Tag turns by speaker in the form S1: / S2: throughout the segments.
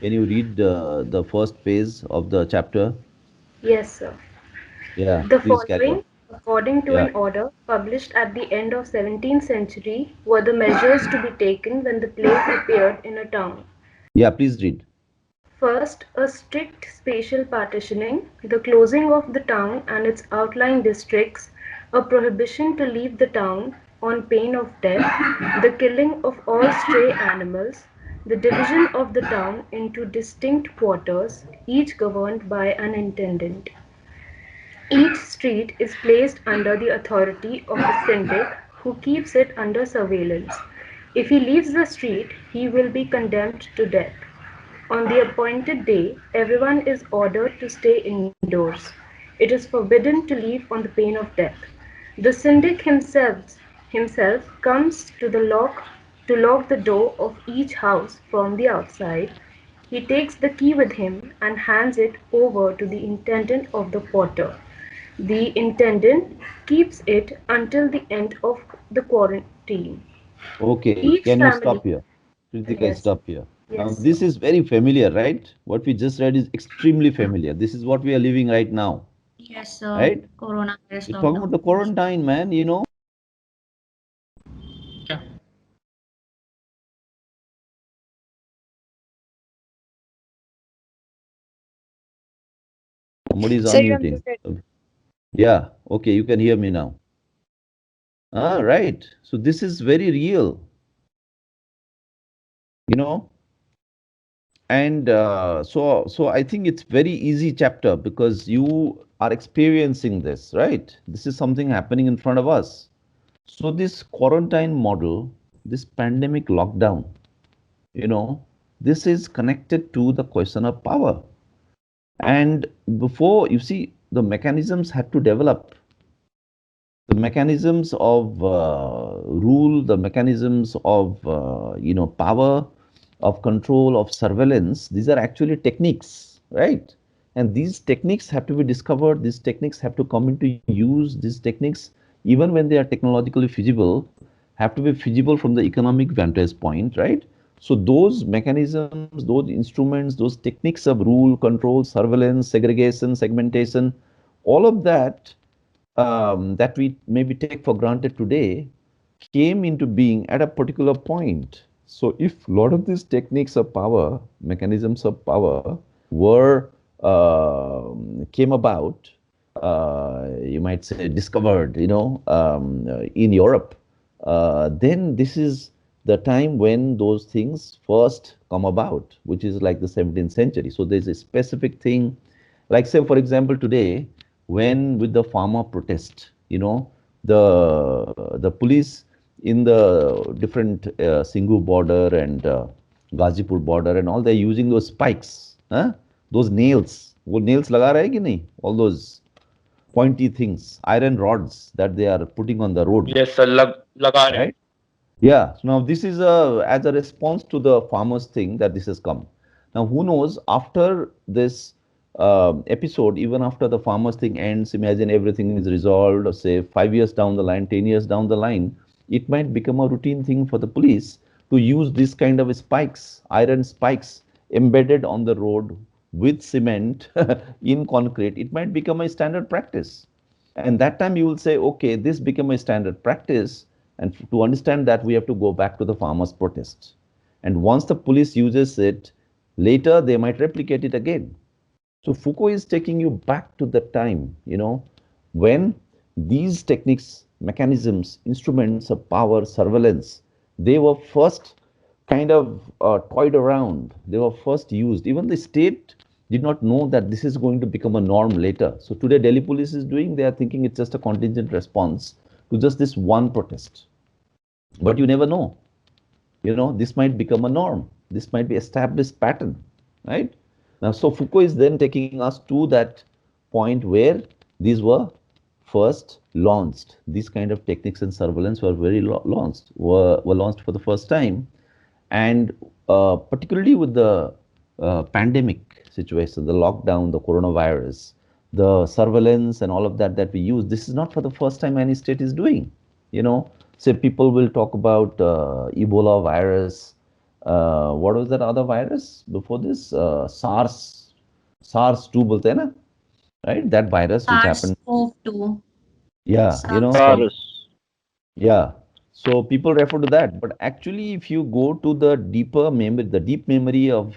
S1: Can you read the first phase of the chapter?
S2: Yes, sir.
S1: Yeah,
S2: The
S1: please carry on.
S2: following, according to
S1: Yeah,
S2: an order published at the end of 17th century, were the measures to be taken when the plague appeared in a town.
S1: yeah, please read.
S2: First, a strict spatial partitioning, the closing of the town and its outlying districts, a prohibition to leave the town on pain of death, the killing of all stray animals, the division of the town into distinct quarters, each governed by an intendant. Each street is placed under the authority of a syndic who keeps it under surveillance. If he leaves the street, he will be condemned to death. On the appointed day, everyone is ordered to stay indoors. It is forbidden to leave on the pain of death. The syndic himself comes to lock the door of each house from the outside. He takes the key with him and hands it over to the intendant of the quarter. The intendant keeps it until the end of the quarantine.
S1: Okay,
S2: Each
S1: can you
S2: family,
S1: stop here? Kritika,
S2: yes,
S1: stop here. Now,
S2: yes,
S1: this is very familiar, right? What we just read is extremely familiar. This is what we are living right now,
S3: Yes,
S1: right?
S3: coronavirus
S1: We're talking about
S3: lockdown.
S1: the quarantine, man, you know.
S3: Yeah.
S1: Somebody's
S4: Sir, you're
S1: unmuting.
S4: muted.
S1: Yeah, okay, you can hear me now. Ah, right. So this is very real, you know. And so I think it's very easy chapter because you are experiencing this, right? This is something happening in front of us. So this quarantine model, this pandemic lockdown, you know, this is connected to the question of power. And before, you see, the mechanisms had to develop. The mechanisms of rule, the mechanisms of, power, of control, of surveillance, these are actually techniques, right? And these techniques have to be discovered, these techniques have to come into use, these techniques, even when they are technologically feasible, have to be feasible from the economic vantage point, right? So those mechanisms, those instruments, those techniques of rule, control, surveillance, segregation, segmentation, all of that that we maybe take for granted today came into being at a particular point. So, if a lot of these techniques of power, mechanisms of power, were came about, you might say discovered, in Europe, then this is the time when those things first come about, which is like the 17th century. So there's a specific thing, like say for example today, when with the farmer protest, the police in the different Singhu border and Gazipur border and all, they're using those spikes, huh? Those nails. वो nails लगा रहा है कि नहीं? All those pointy things, iron rods that they are putting on the road,
S5: Yes, sir. लगा रहे हैं.
S1: right? Yeah. So now this is a as a response to the farmers thing that this has come. Now who knows after this episode, even after the farmers thing ends, imagine everything is resolved, or say 5 years down the line, 10 years down the line, it might become a routine thing for the police to use this kind of spikes, iron spikes embedded on the road with cement in concrete. It might become a standard practice. And that time you will say, okay, this became a standard practice. And to understand that, we have to go back to the farmers' protest. And once the police uses it, later they might replicate it again. So Foucault is taking you back to the time, when these techniques, mechanisms, instruments of power, surveillance, they were first kind of toyed around. They were first used. Even the state did not know that this is going to become a norm later. So today, Delhi police is doing, they are thinking it's just a contingent response to just this one protest. But you never know. This might become a norm. This might be established pattern, right? Now, so Foucault is then taking us to that point where these were first launched. These kind of techniques and surveillance were were launched for the first time, and particularly with the pandemic situation, the lockdown, the coronavirus, the surveillance and all of that we use. This is not for the first time any state is doing. Say people will talk about Ebola virus, what was that other virus before this? SARS 2 बोलते हैं ना, right? That virus which happened.
S3: SARS-CoV-2.
S1: Yeah, some,
S3: SARS-CoV.
S1: yeah. So people refer to that, but actually, if you go to the deeper memory, the deep memory of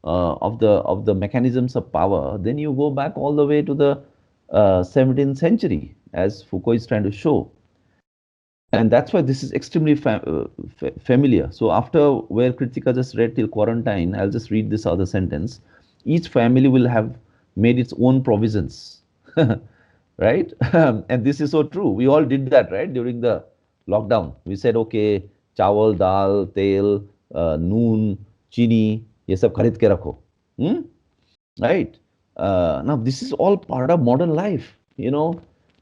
S1: the mechanisms of power, then you go back all the way to the 17th century, as Foucault is trying to show. And that's why this is extremely familiar. So after where Kritika just read till quarantine, I'll just read this other sentence. Each family will have made its own provisions, right? And this is so true. We all did that, right? During the lockdown, we said, okay, chawal, dal, tel, noon, chini, ये सब खरीद के रखो, right? Now this is all part of modern life,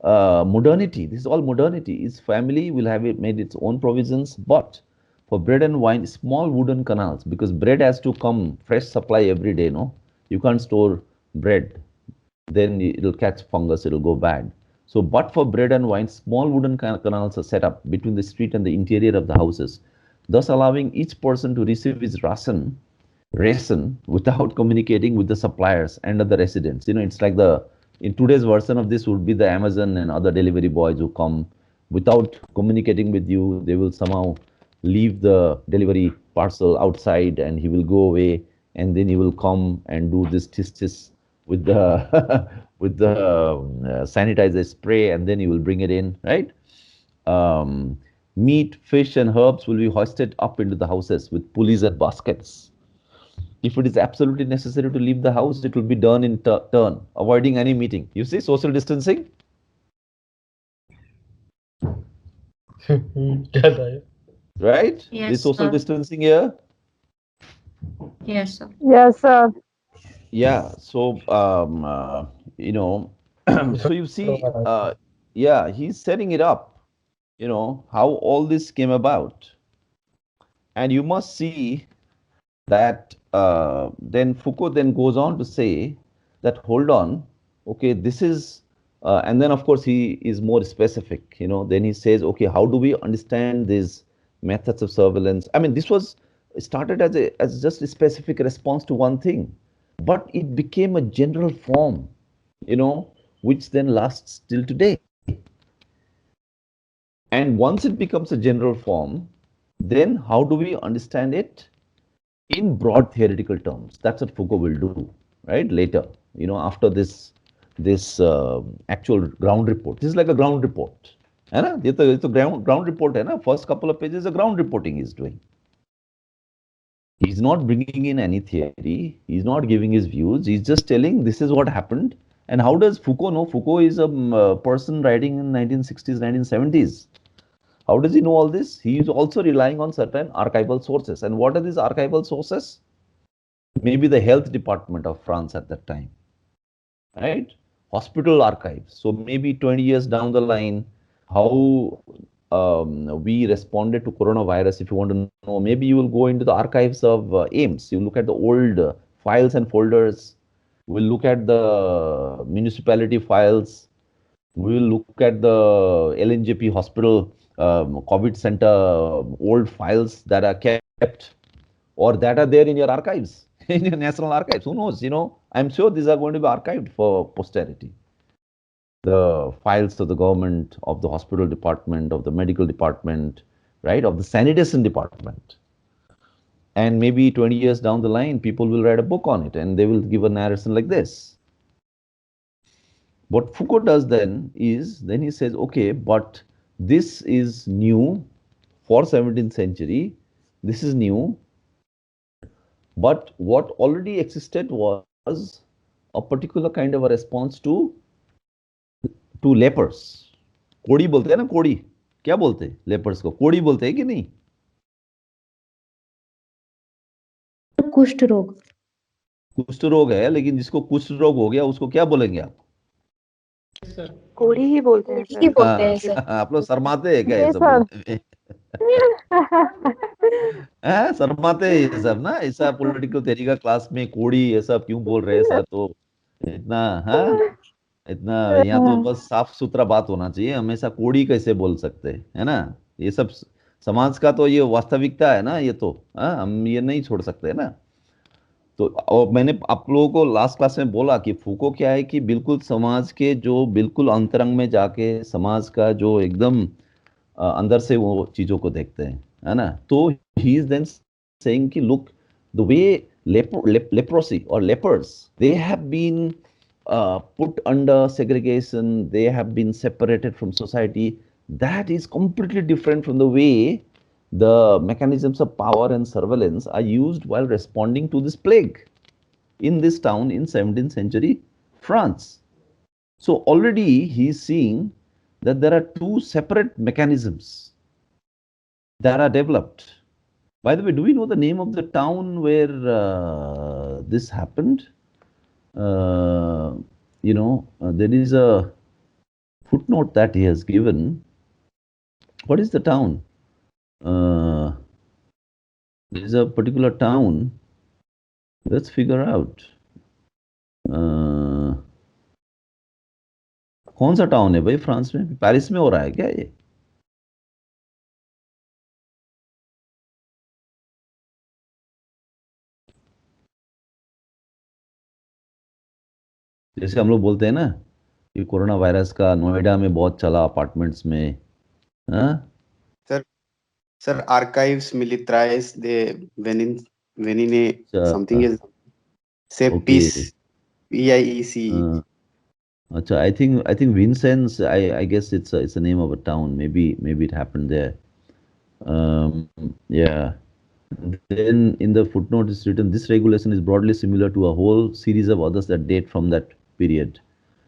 S1: modernity. This is all modernity. Each family will have made its own provisions, but for bread and wine, small wooden canals, because bread has to come fresh supply every day. No, you can't store bread, then it'll catch fungus, it'll go bad. So, but for bread and wine, small wooden canals are set up between the street and the interior of the houses, thus allowing each person to receive his ration without communicating with the suppliers and other residents. It's like in today's version of this would be the Amazon and other delivery boys who come without communicating with you. They will somehow leave the delivery parcel outside and he will go away, and then he will come and do this tis with the with the sanitizer spray, and then he will bring it in, right? Meat, fish, and herbs will be hoisted up into the houses with pulleys and baskets. If it is absolutely necessary to leave the house, it will be done in turn, avoiding any meeting. You see, social distancing? Right?
S3: Yes,
S1: This social
S3: sir.
S1: distancing here?
S3: Yes, sir.
S4: Yes, sir.
S1: Yeah. So, so you see, yeah, he's setting it up, how all this came about. And you must see that then Foucault then goes on to say that, hold on, okay, this is, and then of course he is more specific, then he says, okay, how do we understand these methods of surveillance? I mean, this was started as just a specific response to one thing, but it became a general form, which then lasts till today. And once it becomes a general form, then how do we understand it? In broad theoretical terms. That's what Foucault will do, right? Later, after this actual ground report. This is like a ground report. It's a ground report. First couple of pages, the ground reporting he's doing. He's not bringing in any theory. He's not giving his views. He's just telling this is what happened. And how does Foucault know? Foucault is a person writing in 1960s, 1970s. How does he know all this? He is also relying on certain archival sources. And what are these archival sources? Maybe the health department of France at that time, right? Hospital archives. So maybe 20 years down the line, how we responded to coronavirus. If you want to know, maybe you will go into the archives of AIMS. You look at the old files and folders. We'll look at the municipality files. We will look at the LNJP hospital, COVID center, old files that are kept or that are there in your archives, in your national archives. Who knows? I'm sure these are going to be archived for posterity. The files of the government, of the hospital department, of the medical department, right, of the sanitation department. And maybe 20 years down the line, people will write a book on it and they will give a narration like this. What Foucault does then he says, okay, but this is new for 17th century. This is new. But what already existed was a particular kind of a response to lepers. कोड़ी बोलते हैं ना, कोड़ी क्या बोलते हैं lepers को? कोड़ी बोलते हैं कि नहीं?
S4: कुष्ठ रोग।
S1: कुष्ठ रोग है, लेकिन जिसको कुष्ठ रोग हो गया उसको क्या बोलेंगे आप?
S4: कोड़ी ही बोलते हैं सर।
S1: आप लोग शर्माते हैं क्या ये सब बोलते हैं? शर्माते हैं ये सब ना, ऐसा पॉलिटिकल थ्योरी का क्लास में कोड़ी ये सब क्यों बोल रहे हैं सर? तो इतना यहाँ तो बस साफ सुथरा बात होना चाहिए, हमेशा कोड़ी कैसे बोल सकते हैं, है ना? ये सब समाज का तो ये वास्तविकता है ना, ये तो हम ये नहीं छोड़ सकते ना। तो और मैंने आप लोगों को लास्ट क्लास में बोला कि फूको क्या है कि बिल्कुल समाज के जो बिल्कुल अंतरंग में जाके समाज का जो एकदम अंदर से वो चीजों को देखते हैं, है ना। तो ही इज देन सेइंग कि look the way leprosy or lepers, they have been put under segregation, they have been separated from society. That is completely different from the way the mechanisms of power and surveillance are used while responding to this plague in this town in 17th century France. So already he is seeing that there are two separate mechanisms that are developed. By the way, do we know the name of the town where this happened? Uh, there is a footnote that he has given. What is the town? Uh, there is a particular town. Let's figure out. कौन सा town है भाई France में? Paris में हो रहा है क्या ये? जैसे हम लोग बोलते हैं ना कि कोरोना वायरस का नोएडा में बहुत चला, अपार्टमेंट्स में। हाँ
S5: Sir, archives militarized the Venine something is say
S1: okay.
S5: peace, PIEC.
S1: अच्छा, I think Vincennes. I guess it's a name of a town. Maybe it happened there. Yeah. Then in the footnote is written, this regulation is broadly similar to a whole series of others that date from that period.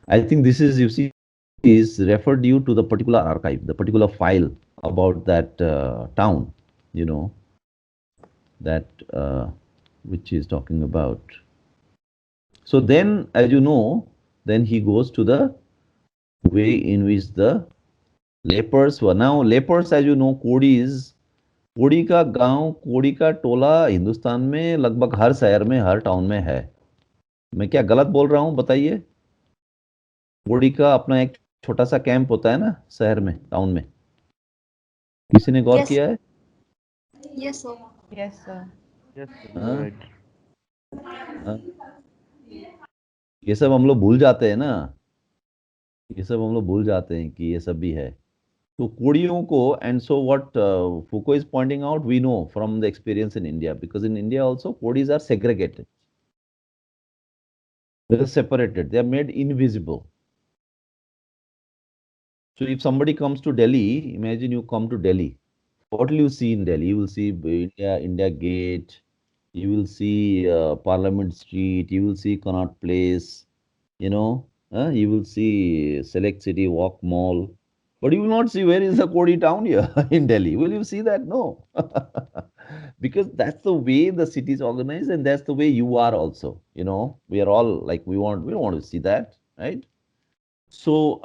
S1: I think this is, you see, is referred you to the particular archive, the particular file about that town, that which he is talking about. So then, as you know, then he goes to the way in which the lepers were. Now, lepers, as you know, कोड़ी का गांव, कोड़ी का टोला हिंदुस्तान में लगभग हर शहर में, हर town में है। मैं क्या गलत बोल रहा हूं, बताइए। कोड़ी का अपना एक छोटा सा कैंप होता है ना शहर में, टाउन में। किसी ने गौर किया है?
S3: Yes, sir.
S6: Yes, sir.
S7: Yes, sir,
S1: हाँ?
S7: right.
S1: हाँ? ये सब हम लोग भूल जाते हैं ना, ये सब हम लोग भूल जाते हैं कि ये सब भी है। तो कोड़ियों को, and so what Foucault is pointing out, we know from the experience in India, because in India also Kodis are segregated. They are separated, they are made invisible. So if somebody comes to Delhi, imagine you come to Delhi. What will you see in Delhi? You will see India Gate, you will see Parliament Street, you will see Connaught Place, you will see Select City Walk Mall. But you will not see where is the Kodi town here in Delhi. Will you see that? No. Because that's the way the city is organized, and that's the way you are also. We are all like, we don't want to see that, right? So,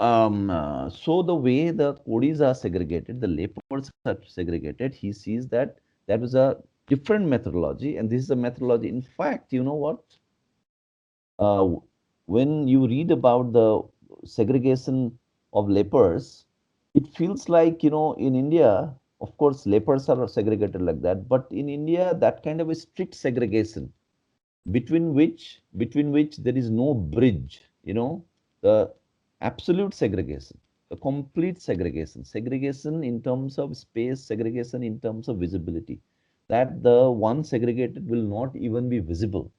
S1: so the way the Kodis are segregated, the lepers are segregated, he sees that that was a different methodology, and this is a methodology. In fact, you know what? When you read about the segregation of lepers, it feels like, in India, of course, lepers are segregated like that, but in India, that kind of a strict segregation between which there is no bridge, the absolute segregation, the complete segregation in terms of space, segregation in terms of visibility, that the one segregated will not even be visible.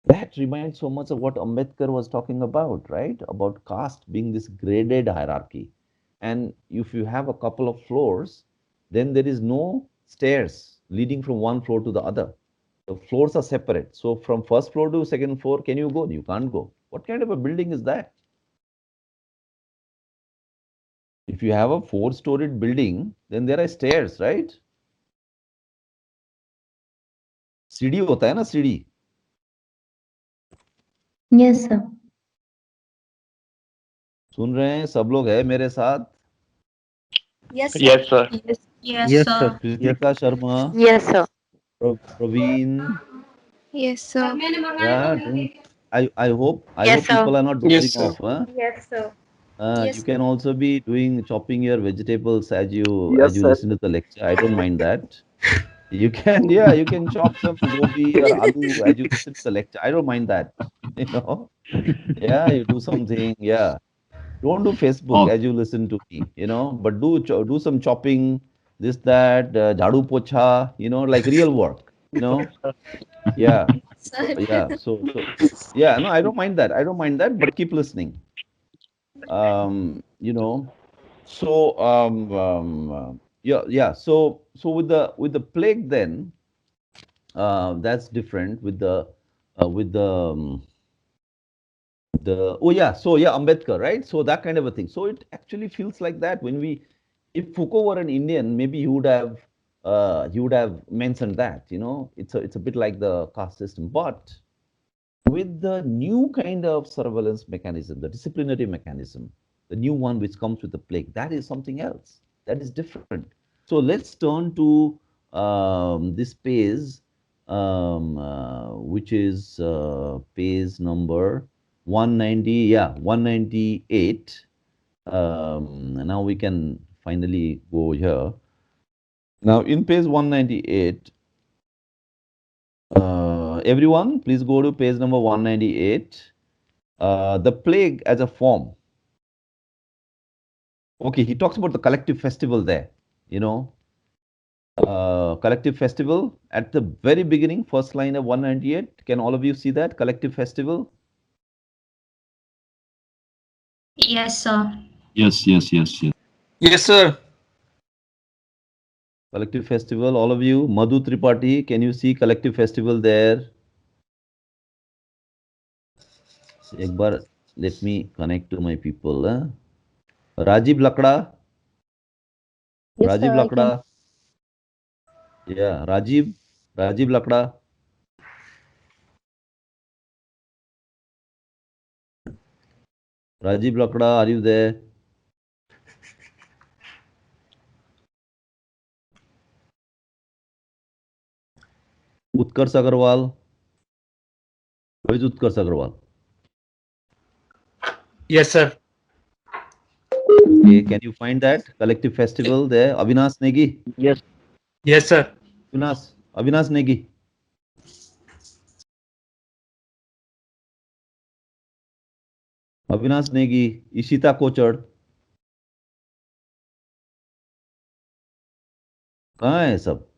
S1: That reminds so much of what Ambedkar was talking about, right? About caste being this graded hierarchy. And if you have a couple of floors, then there is no stairs leading from one floor to the other. The floors are separate. So from first floor to second floor, can you go? You can't go. What kind of a building is that? If you have a four-storied building, then there are stairs, right? सीढ़ी होता है ना, सीढ़ी।
S4: Yes, sir.
S1: सुन रहे हैं सब लोग, है मेरे साथ?
S3: Yes, sir.
S7: Yes, sir.
S3: Yes,
S7: Yes,
S3: sir.
S7: sir.
S1: Kritika Sharma,
S4: Yes, sir.
S1: Praveen.
S4: Yes, sir.
S1: Yeah, don't. I hope
S4: Yes, sir.
S1: people are not
S5: Yes,
S1: dozing
S5: sir.
S1: off, huh?
S2: Yes, sir.
S3: Yes.
S1: You can also be doing chopping your vegetables
S6: Yes,
S1: as you
S6: sir.
S1: listen to the lecture. I don't mind that. You can, yeah, you can chop some gobi or aloo as you listen to the lecture. I don't mind that. You know, yeah, you do something. Yeah, don't do Facebook
S6: Okay.
S1: as you listen to me. You know, but do some chopping, this that, jhadu pocha. You know, like real work. You know, yeah.
S3: Sir.
S1: Yeah. Yeah. No, I don't mind that. I don't mind that. But keep listening. You know. So yeah, yeah. So with the plague then, that's different with the oh yeah. So yeah, Ambedkar, right? So that kind of a thing. So it actually feels like that when we, if Foucault were an Indian, maybe he would have mentioned that. You know, it's a bit like the caste system, but with the new kind of surveillance mechanism, the disciplinary mechanism, the new one which comes with the plague, that is something else. That is different. So let's turn to this page, which is page number 190, yeah, 198. Now we can finally go here. Now in page 198, everyone, please go to page number 198. The plague as a form. Okay, he talks about the collective festival there. You know, collective festival at the very beginning, first line of 198. Can all of you see that collective festival?
S3: Yes, sir.
S6: Yes, yes, yes, yes.
S7: Yes, sir.
S1: Collective festival, all of you. Madhu Tripathi, can you see collective festival there? एक बार, let me connect to my people. Rajiv Lakda,
S4: Yes,
S1: Rajiv
S4: sir, I can.
S1: Lakda, yeah, Rajiv Lakda, Rajiv Lakda, are you there? Utkarsh Agarwal, where is Utkarsh Agarwal?
S7: Yes, sir.
S1: Okay, can you find that collective festival there? Avinash Negi,
S6: Yes.
S7: Yes, sir.
S1: Avinash Negi. Avinash Negi, Ishita कोचड़, कहाँ है सब?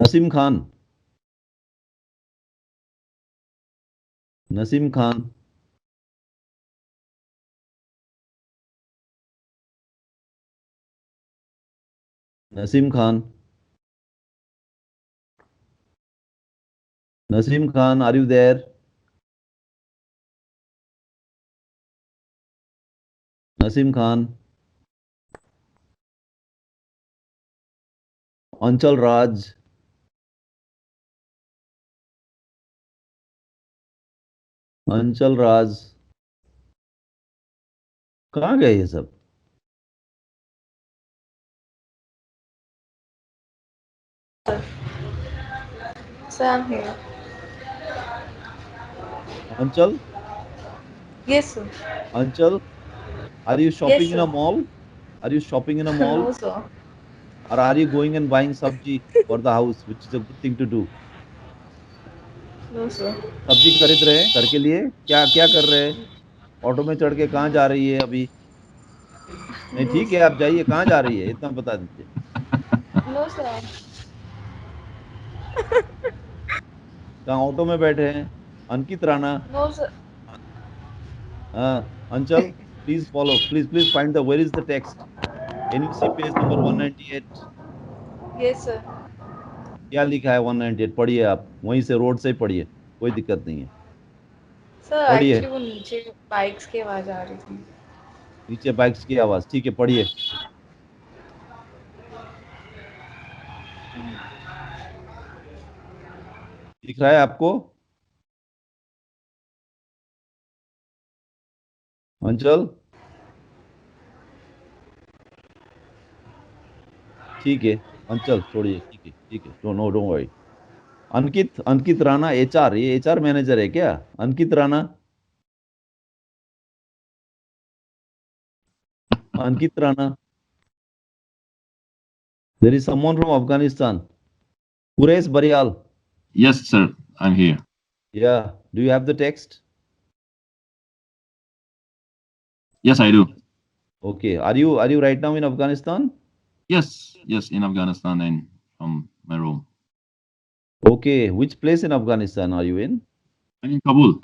S1: Naseem Khan, Naseem Khan, Naseem Khan, Naseem Khan, are you there? Naseem Khan, Anchal Raj, अंचल राज, कहाँ गए ये सब?
S8: Sir, I'm here.
S1: अंचल,
S8: Yes, sir.
S1: अंचल, are you
S8: Yes,
S1: shopping in
S8: sir.
S1: a mall? Are you shopping in a mall?
S8: No, sir.
S1: Or are you going and buying sabji for the house, which is a good thing to do?
S8: No, sir.
S1: सब्जी खरीद रहे हैं घर के लिए? क्या क्या कर रहे हैं? ऑटो में चढ़ के कहाँ जा रही है अभी? नहीं
S8: No,
S1: ठीक है,
S8: sir.
S1: आप जाइए, कहाँ जा रही है इतना बता दीजिए।
S8: No, sir.
S1: कहाँ ऑटो में बैठे हैं? अंकित Rana,
S8: No, sir.
S1: Anchal, please follow. Please find the where is the text? Can you see page number 198?
S8: Yes, sir.
S1: क्या लिखा है 198? पढ़िए आप, वहीं से रोड से ही पढ़िए, कोई दिक्कत नहीं है।
S8: Sir,
S1: पढ़िए,
S8: actually वो नीचे बाइक्स की आवाज आ रही थी.
S1: नीचे बाइक्स की आवाज, ठीक है, पढ़िए। दिख रहा है आपको? अंचल, ठीक है। अंचल छोड़िए, ठीक है, don't worry. Ankit Rana HR, ये एचआर मैनेजर है क्या? अंकित राणा, अंकित Rana, there is someone from Afghanistan. Quresh Barial.
S6: Yes, sir. I'm here.
S1: Yeah. Do you have the text?
S6: Yes, I do.
S1: Okay. Are you right now in Afghanistan?
S6: Yes, in Afghanistan and from my room.
S1: Okay. Which place in Afghanistan are you in?
S6: I'm in Kabul.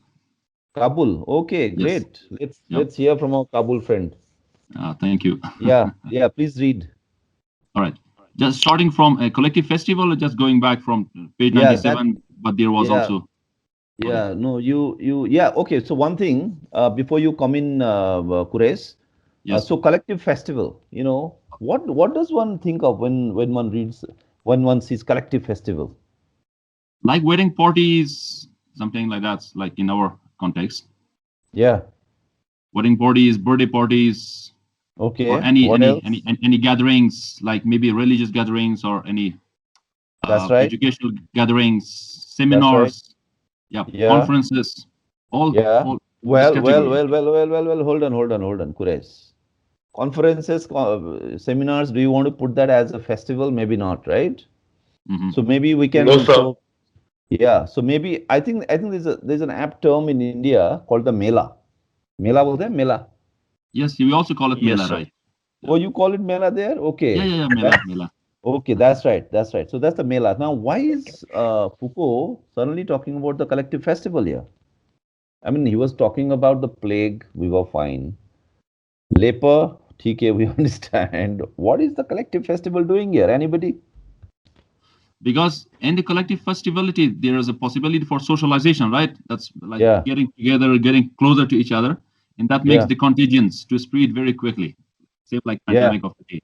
S1: Kabul. Okay,
S6: Yes.
S1: great. Let's hear from our Kabul friend.
S6: Thank you.
S1: Yeah. Please read.
S6: All right. Just starting from a collective festival, or just going back from page 97, but there was also.
S1: Yeah, no, yeah, okay. So one thing, before you come in, Quresh,
S6: Yes.
S1: so collective festival, what does one think of when one sees collective festival?
S6: Like wedding parties, something like that, like in our context.
S1: Yeah.
S6: Wedding parties, birthday parties.
S1: Okay.
S6: Or any gatherings, like maybe religious gatherings or any
S1: That's right.
S6: educational gatherings, seminars, conferences, all.
S1: Well, hold on, Quresh. Conferences, seminars, do you want to put that as a festival? Maybe not, right? So maybe we can.
S7: No, sir.
S1: So maybe I think there's an apt term in India called the Mela. Mela bolte hain? Mela.
S6: Yes, we also call it Mela, right?
S1: Oh, you call it Mela there? Okay.
S6: Yeah, Mela.
S1: Okay, that's right. So that's the Mela. Now, why is Foucault suddenly talking about the collective festival here? I mean, he was talking about the plague. We were fine. Leper, TK, we understand. What is the collective festival doing here? Anybody?
S6: Because in the collective festivality, there is a possibility for socialization, right? That's like getting together, getting closer to each other, and that makes the contagions to spread very quickly. Same like pandemic of the day.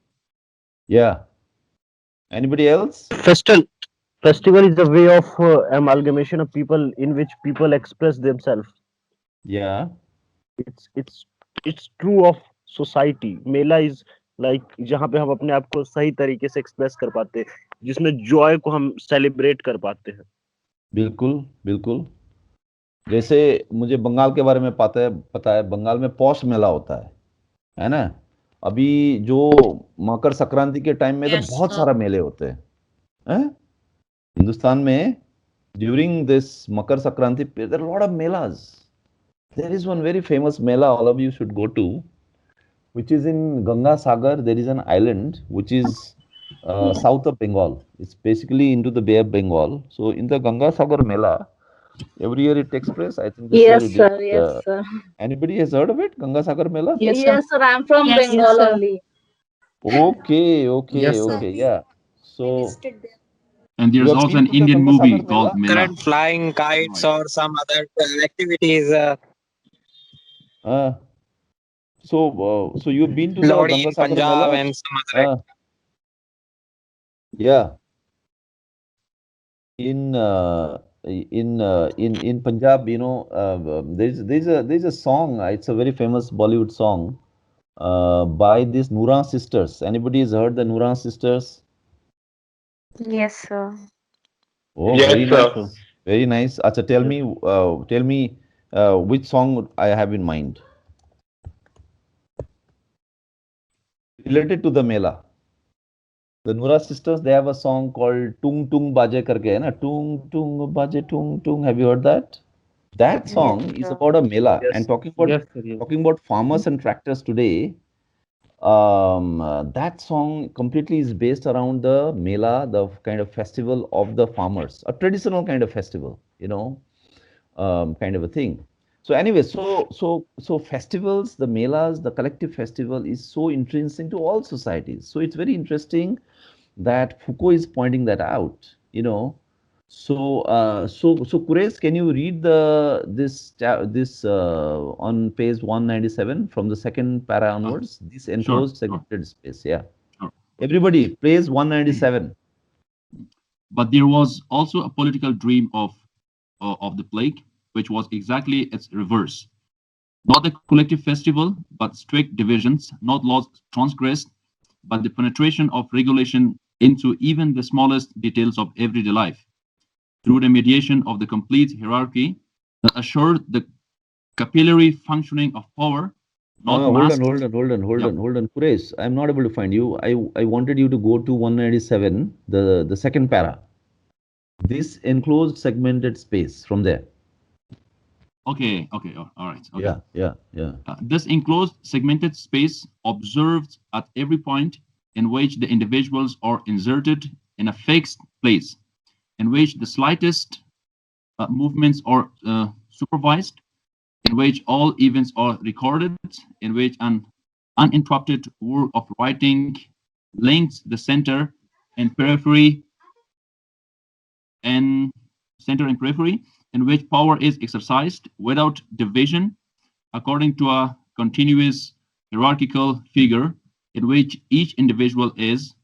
S1: Yeah. Anybody else?
S4: Festival is a way of amalgamation of people in which people express themselves.
S1: Yeah.
S4: It's true of society. Mela is like जहाँ पे हम अपने आप को सही तरीके से express कर पाते हैं, जिसमें जॉय को हम सेलिब्रेट कर पाते हैं।
S1: बिल्कुल। जैसे मुझे बंगाल के बारे में पता है, बंगाल में पौष मेला होता है ना? अभी जो मकर संक्रांति के टाइम में तो बहुत सारा मेले होते हैं। हिंदुस्तान में during this Makar Sankranti there are lot of melas. There is one very famous mela all of you should go to, which is in Ganga Sagar. There is an island which is south of Bengal. It's basically into the Bay of Bengal. So in the Ganga Sagar Mela, every year it takes place. I think this year it did.
S9: Yes, sir.
S1: Anybody has heard of it? Ganga Sagar Mela?
S9: Yes, sir. I'm from Bengal only.
S1: Okay. Yeah. So.
S6: And there's also an Indian movie called Mela.
S7: Flying kites or some other activities.
S1: So you've been to the
S7: Lodi
S1: Ganga
S7: in
S1: Sagar
S7: Punjab
S1: Mela?
S7: and some other.
S1: Yeah. In Punjab, there's a song. It's a very famous Bollywood song by these Noora sisters. Anybody has heard the Noora sisters?
S8: Yes, sir.
S1: Oh,
S7: Yes,
S1: very
S7: sir.
S1: nice. Very nice. Acha, tell me which song I have in mind related to the Mela. The Noora sisters, they have a song called Tung Tung Baje karke hai na? Tung Tung Baje Tung Tung. Have you heard that? That song is about a Mela and talking about farmers and tractors today. That song completely is based around the Mela, the kind of festival of the farmers, a traditional kind of festival, kind of a thing. So anyway, so festivals, the Melas, the collective festival is so intrinsic to all societies. So it's very interesting that Foucault is pointing that out, So Quresh, can you read this on page 197 from the second para onwards? This enclosed segmented space, yeah.
S6: Sure.
S1: Everybody, page 197.
S6: But there was also a political dream of the plague, which was exactly its reverse. Not a collective festival, but strict divisions, not laws transgressed, but the penetration of regulation into even the smallest details of everyday life through the mediation of the complete hierarchy that assure the capillary functioning of power, not
S1: hold
S6: masked.
S1: on. Quresh, I'm not able to find you. I wanted you to go to 197, the second para. This enclosed segmented space from there.
S6: Okay, all right. Okay.
S1: Yeah.
S6: This enclosed segmented space observed at every point in which the individuals are inserted in a fixed place, in which the slightest movements are supervised, in which all events are recorded, in which an uninterrupted work of writing links the center and periphery, in which power is exercised without division according to a continuous hierarchical figure, in which each individual is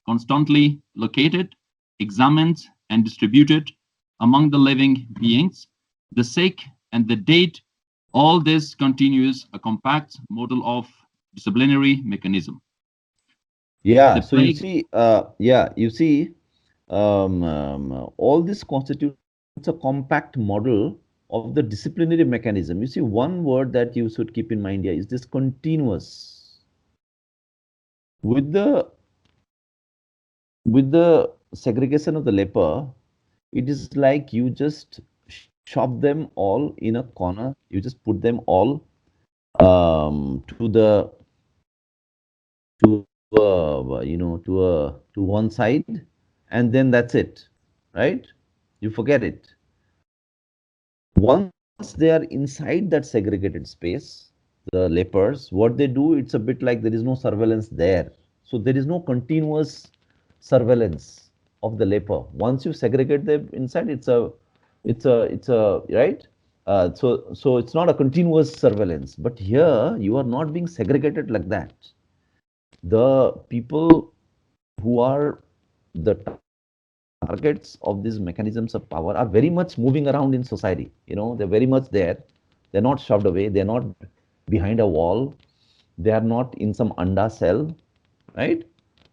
S6: constantly located, examined, and distributed among the living beings, the sick, and the dead. All this continues a compact model of disciplinary mechanism.
S1: Yeah, so you see, all this constitutes a compact model of the disciplinary mechanism. You see, one word that you should keep in mind here is this continuous. With the segregation of the leper, it is like you just shove them all in a corner. You just put them all to one side, and then that's it, right? You forget it. Once they are inside that segregated space, the lepers, what they do, it's a bit like there is no surveillance there. So there is no continuous surveillance of the leper. Once you segregate them inside, it's a right. So it's not a continuous surveillance. But here you are not being segregated like that. The people who are the targets of these mechanisms of power are very much moving around in society. They're very much there. They're not shoved away. They're not behind a wall. They are not in some anda cell, right?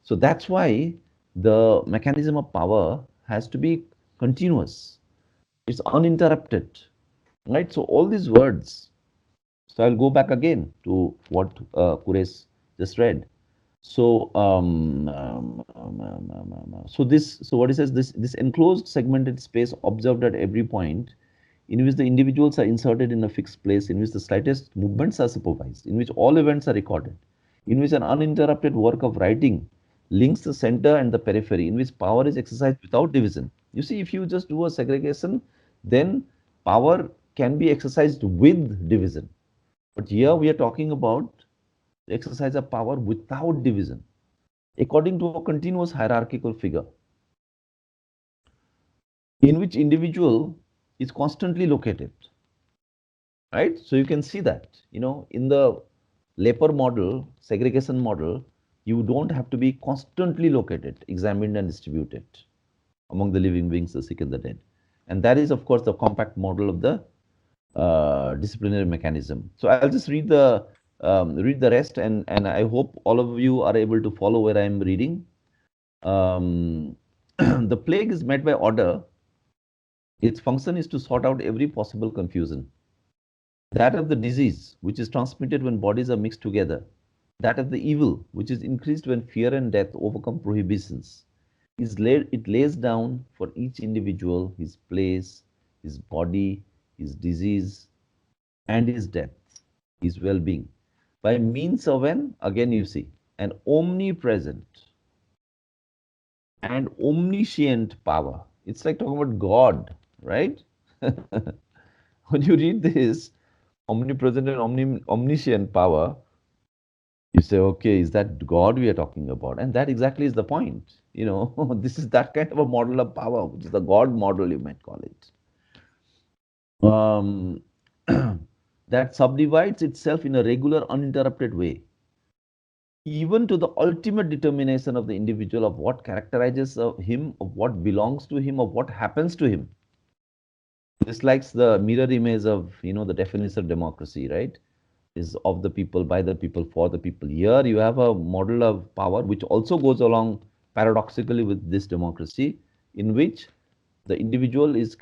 S1: So that's why the mechanism of power has to be continuous. It's uninterrupted, right? So all these words. So I'll go back again to what Quresh just read. So, so what it says, this enclosed segmented space observed at every point, in which the individuals are inserted in a fixed place, in which the slightest movements are supervised, in which all events are recorded, in which an uninterrupted work of writing links the center and the periphery, in which power is exercised without division. You see, if you just do a segregation, then power can be exercised with division. But here we are talking about the exercise of power without division, according to a continuous hierarchical figure, in which individual is constantly located, right? So you can see that, in the leper model, segregation model, you don't have to be constantly located, examined and distributed among the living beings, the sick and the dead. And that is, of course, the compact model of the disciplinary mechanism. So I'll just read the rest, and I hope all of you are able to follow where I'm reading. The plague is met by order. Its function is to sort out every possible confusion. That of the disease, which is transmitted when bodies are mixed together. That of the evil, which is increased when fear and death overcome prohibitions. It lays down for each individual his place, his body, his disease, and his death, his well-being, by means of again you see, an omnipresent and omniscient power. It's like talking about God, right? When you read this, omnipresent and omniscient power, you say, okay, is that God we are talking about? And that exactly is the point. This is that kind of a model of power, which is the God model, you might call it. That subdivides itself in a regular, uninterrupted way, even to the ultimate determination of the individual, of what characterizes him, of what belongs to him, of what happens to him. This likes the mirror image of, the definition of democracy, right? Is of the people, by the people, for the people. Here you have a model of power which also goes along paradoxically with this democracy, in which the individual is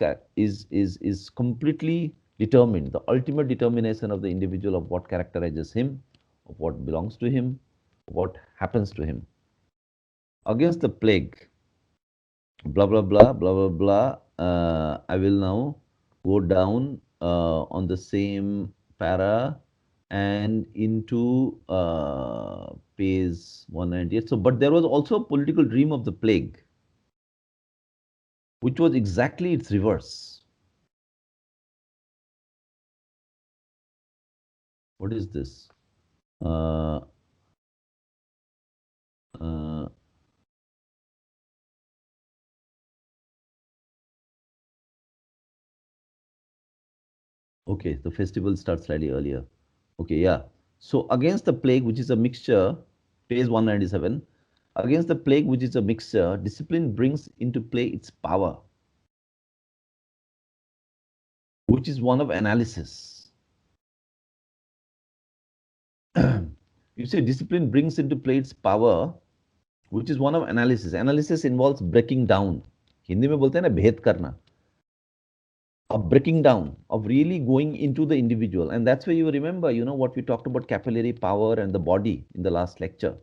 S1: completely determined. The ultimate determination of the individual of what characterizes him, of what belongs to him, what happens to him. Against the plague, blah blah blah blah blah blah. I will now go down on the same para and into page 198. So, but there was also a political dream of the plague, which was exactly its reverse. What is this? Uh, uh, okay, the festival starts slightly earlier. Okay, yeah. So against the plague, which is a mixture, page 197, against the plague, which is a mixture, discipline brings into play its power, which is one of analysis. You see, discipline brings into play its power, which is one of analysis. Analysis involves breaking down. Hindi में बोलते हैं ना भेद करना. Of breaking down, of really going into the individual. And that's where you remember, what we talked about capillary power and the body in the last lecture.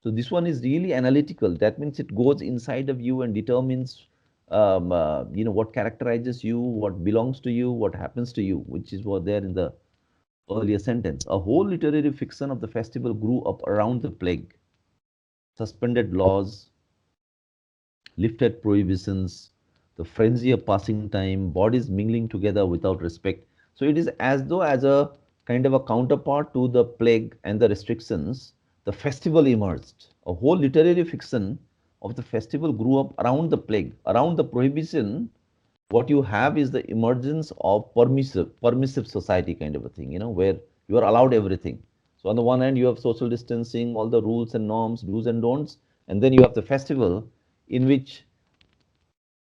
S1: So this one is really analytical. That means it goes inside of you and determines, what characterizes you, what belongs to you, what happens to you, which is what there in the earlier sentence. A whole literary fiction of the festival grew up around the plague. Suspended laws, lifted prohibitions, the frenzy of passing time, bodies mingling together without respect. So it is as though as a kind of a counterpart to the plague and the restrictions, the festival emerged. A whole literary fiction of the festival grew up around the plague, around the prohibition. What you have is the emergence of permissive society kind of a thing, where you are allowed everything. So on the one hand, you have social distancing, all the rules and norms, do's and don'ts, and then you have the festival in which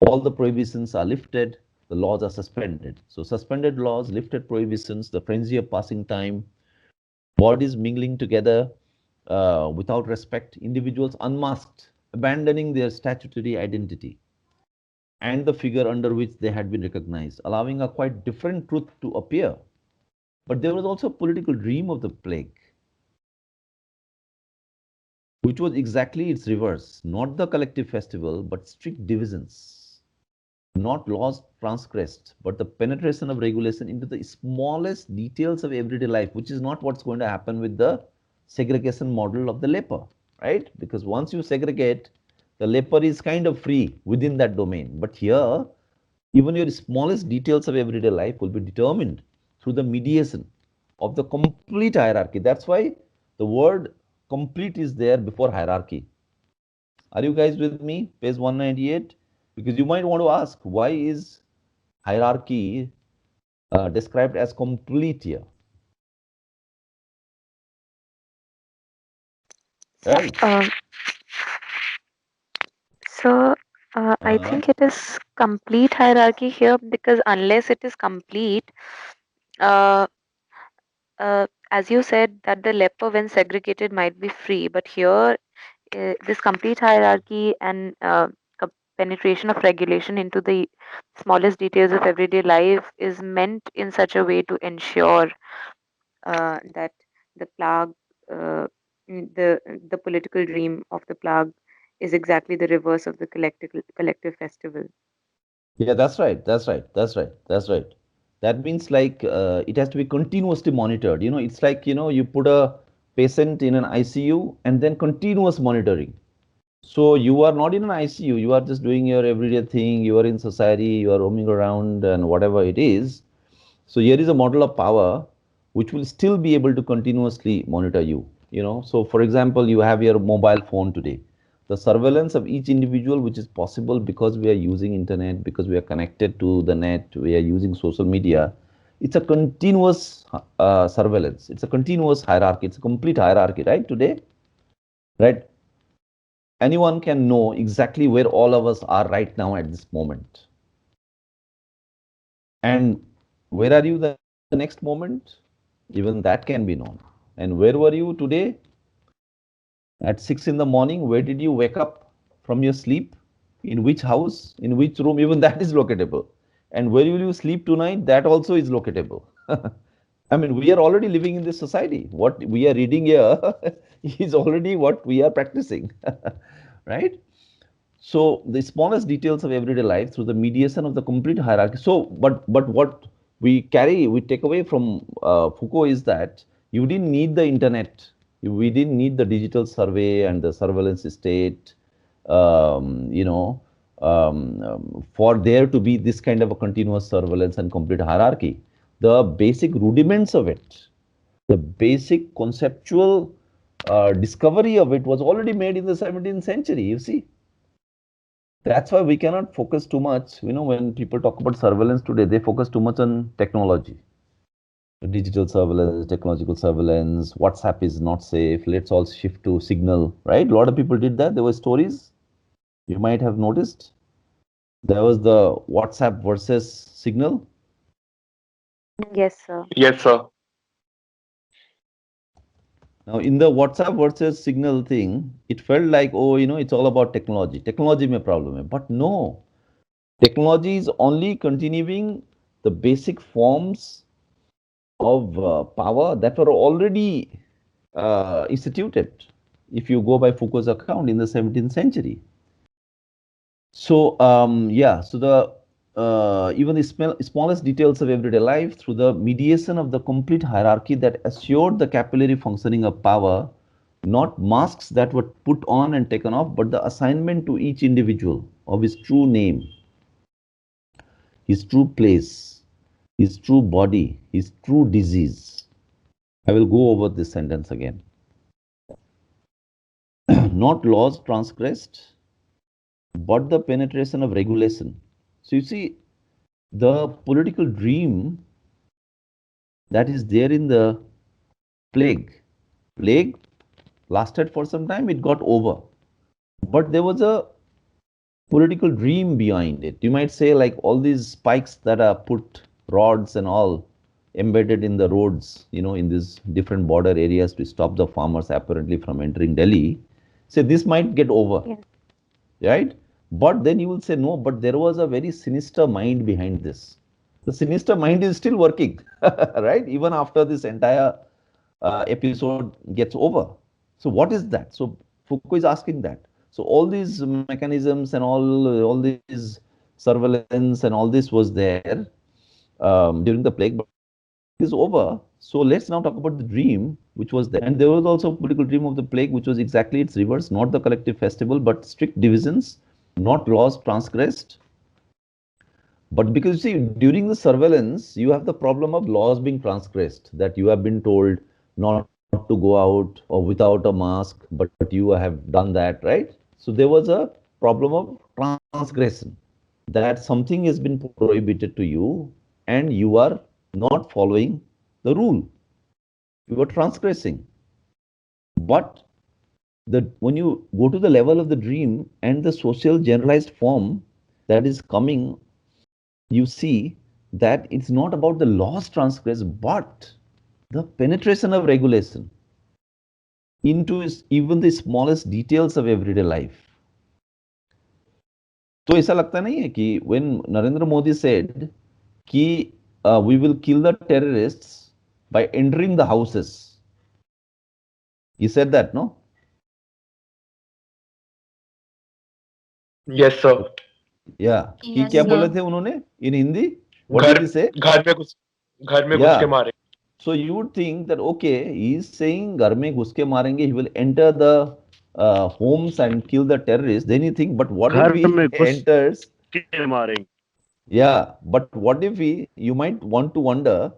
S1: all the prohibitions are lifted, the laws are suspended. So suspended laws, lifted prohibitions, the frenzy of passing time, bodies mingling together without respect, individuals unmasked, abandoning their statutory identity and the figure under which they had been recognized, allowing a quite different truth to appear. But there was also a political dream of the plague, which was exactly its reverse, not the collective festival, but strict divisions, not laws transgressed, but the penetration of regulation into the smallest details of everyday life, which is not what's going to happen with the segregation model of the leper, right? Because once you segregate, the leper is kind of free within that domain. But here, even your smallest details of everyday life will be determined through the mediation of the complete hierarchy. That's why the word complete is there before hierarchy. Are you guys with me? Page 198. Because you might want to ask, why is hierarchy described as complete here? Right?
S8: So I think it is complete hierarchy here because unless it is complete, uh, as you said, that the leper when segregated might be free, but here this complete hierarchy and penetration of regulation into the smallest details of everyday life is meant in such a way to ensure that the plague, the political dream of the plague, is exactly the reverse of the collective festival.
S1: Yeah, that's right. That's right. That's right. That's right. That means like it has to be continuously monitored. It's like, you put a patient in an ICU and then continuous monitoring. So you are not in an ICU, you are just doing your everyday thing, you are in society, you are roaming around and whatever it is. So here is a model of power which will still be able to continuously monitor you. So for example, you have your mobile phone today. The surveillance of each individual, which is possible because we are using internet, because we are connected to the net, we are using social media. It's a continuous surveillance. It's a continuous hierarchy. It's a complete hierarchy, right? Today, right? Anyone can know exactly where all of us are right now at this moment. And where are you the next moment? Even that can be known. And where were you today? At 6 in the morning, where did you wake up from your sleep? In which house? In which room? Even that is locatable. And where will you sleep tonight? That also is locatable. I mean, we are already living in this society. What we are reading here is already what we are practicing, right? So the smallest details of everyday life through the mediation of the complete hierarchy. So, but what we take away from Foucault is that you didn't need the internet. We didn't need the digital survey and the surveillance state, you know, for there to be this kind of a continuous surveillance and complete hierarchy. The basic rudiments of it, the basic conceptual discovery of it was already made in the 17th century, you see. That's why we cannot focus too much. You know, when people talk about surveillance today, they focus too much on technology. Digital surveillance, technological surveillance, WhatsApp is not safe. Let's all shift to Signal, right? A lot of people did that. There were stories you might have noticed. There was the WhatsApp versus Signal.
S8: Yes, sir.
S10: Yes, sir.
S1: Now, in the WhatsApp versus Signal thing, it felt like, oh, you know, it's all about technology. Technology may problem hai. But no, technology is only continuing the basic forms of power that were already instituted, if you go by Foucault's account, in the 17th century. So, yeah, so the even the smallest details of everyday life through the mediation of the complete hierarchy that assured the capillary functioning of power, not masks that were put on and taken off, but the assignment to each individual of his true name, his true place, his true body, his true disease. I will go over this sentence again. Not laws transgressed, but the penetration of regulation. So you see, the political dream that is there in the plague lasted for some time, it got over. But there was a political dream behind it. You might say, like all these spikes that are put, rods and all, embedded in the roads, you know, in these different border areas to stop the farmers apparently from entering Delhi. Say this might get over, right? But then you will say, no, but there was a very sinister mind behind this. The sinister mind is still working, right? Even after this entire episode gets over. So what is that? So Foucault is asking that. So all these mechanisms and all these surveillance and all this was there during the plague, but it is over. So let's now talk about the dream which was there. And there was also a political dream of the plague, which was exactly its reverse, not the collective festival, but strict divisions, not laws transgressed. But because you see, during the surveillance, you have the problem of laws being transgressed, that you have been told not to go out or without a mask, but you have done that, right? So there was a problem of transgression, that something has been prohibited to you and you are not following the rule. You are transgressing. But when you go to the level of the dream and the social generalized form that is coming, you see that it's not about the laws transgressed, but the penetration of regulation into even the smallest details of everyday life. तो ऐसा लगता नहीं है कि when Narendra Modi said कि we will kill the terrorists by entering the houses, he said that, no?
S10: Yes, sir.
S1: Yeah. कि
S3: Yes,
S1: क्या
S3: sir.
S1: बोले थे उन्होंने in Hindi? What did he say?
S10: घर में घुस के मारे.
S1: So you would think that, okay, he is saying घर में घुस के मारेंगे, he will enter the homes and kill the terrorists. Then you think, but what if he enters? Yeah, but what if you might want to wonder,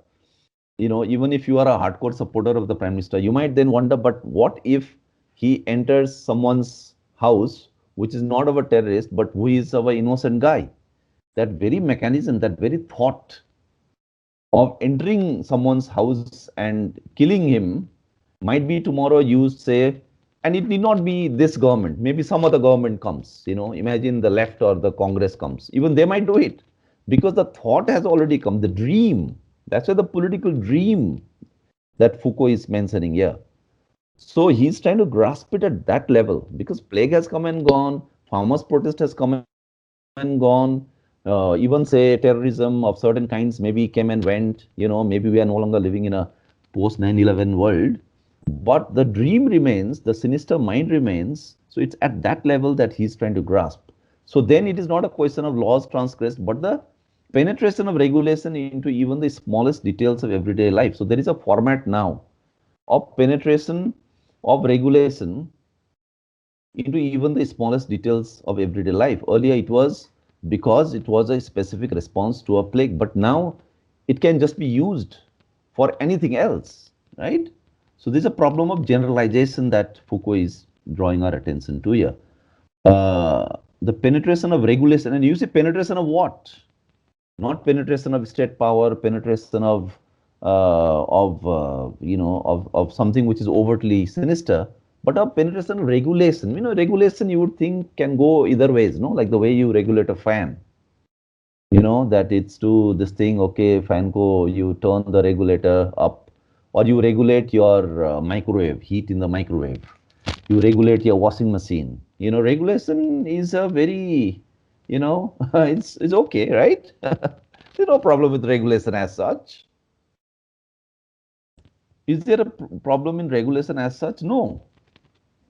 S1: you know, even if you are a hardcore supporter of the Prime Minister, you might then wonder, but what if he enters someone's house, which is not of a terrorist, but who is of an innocent guy? That very mechanism, that very thought of entering someone's house and killing him might be tomorrow used, say, and it need not be this government, maybe some other government comes, you know, imagine the left or the Congress comes, even they might do it because the thought has already come, the dream. That's why the political dream that Foucault is mentioning here. So he's trying to grasp it at that level because plague has come and gone, farmers' protest has come and gone. Even say terrorism of certain kinds maybe came and went. Maybe we are no longer living in a post 9/11 world, but the dream remains, the sinister mind remains. So it's at that level that he's trying to grasp. So then it is not a question of laws transgressed, but the penetration of regulation into even the smallest details of everyday life. So there is a format now of penetration of regulation into even the smallest details of everyday life. Earlier it was because it was a specific response to a plague, but now it can just be used for anything else, right? So there's a problem of generalization that Foucault is drawing our attention to here. The penetration of regulation, and you say penetration of what? Not penetration of state power, penetration of something which is overtly sinister, but a penetration of regulation. Regulation you would think can go either ways, no? Like the way you regulate a fan. That it's to this thing, okay, fan ko, you turn the regulator up, or you regulate your microwave, heat in the microwave. You regulate your washing machine. Regulation is a very, it's okay, right? There's no problem with regulation as such. Is there a problem in regulation as such? No.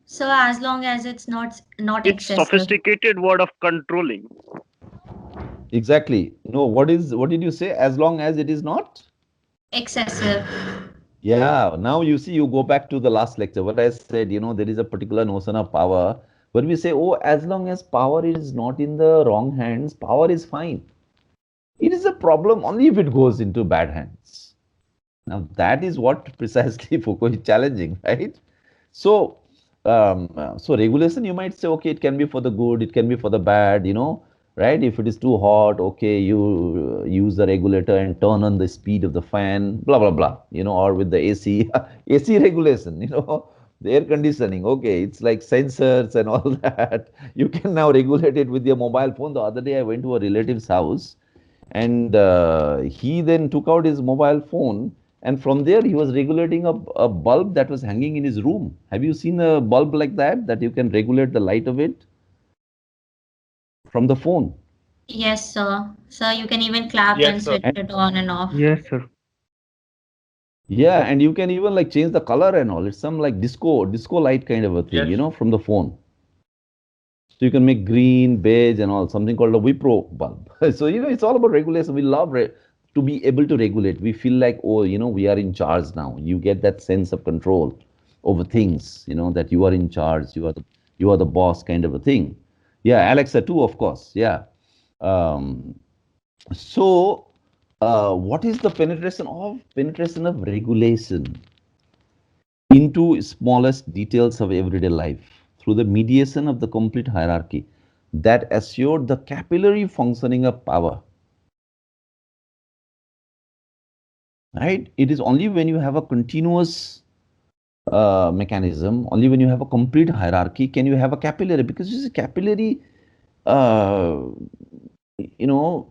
S3: So as long as it's not
S4: It's
S3: excessive.
S4: sophisticated word of controlling.
S1: Exactly. No, what did you say? As long as it is not
S3: excessive.
S1: Yeah. Now you see, you go back to the last lecture. What I said, there is a particular notion of power. When we say, oh, as long as power is not in the wrong hands, power is fine. It is a problem only if it goes into bad hands. Now, that is what precisely Foucault is challenging, right? So, so regulation, you might say, okay, it can be for the good, it can be for the bad, right? If it is too hot, okay, you use the regulator and turn on the speed of the fan, blah, blah, blah, or with the AC, AC regulation, the air conditioning, okay, it's like sensors and all that. You can now regulate it with your mobile phone. The other day, I went to a relative's house and he then took out his mobile phone, and from there he was regulating a bulb that was hanging in his room. Have you seen a bulb like that you can regulate the light of it from the phone?
S3: Yes, sir. Sir, you can even clap
S10: Yes,
S3: and
S10: sir.
S3: switch it on and off.
S4: Yes, sir.
S1: Yeah, and you can even like change the color and all. It's some like disco light kind of a thing,
S10: Yes.
S1: from the phone. So you can make green, beige, and all, something called a Wipro bulb. So, it's all about regulation. We love to be able to regulate. We feel like, oh, we are in charge now. You get that sense of control over things, that you are in charge. You are the boss kind of a thing. Yeah, Alexa too, of course. Yeah. Um, so, what is the penetration of regulation into smallest details of everyday life through the mediation of the complete hierarchy that assured the capillary functioning of power? Right? It is only when you have a continuous mechanism, only when you have a complete hierarchy can you have a capillary, because this is capillary. Uh,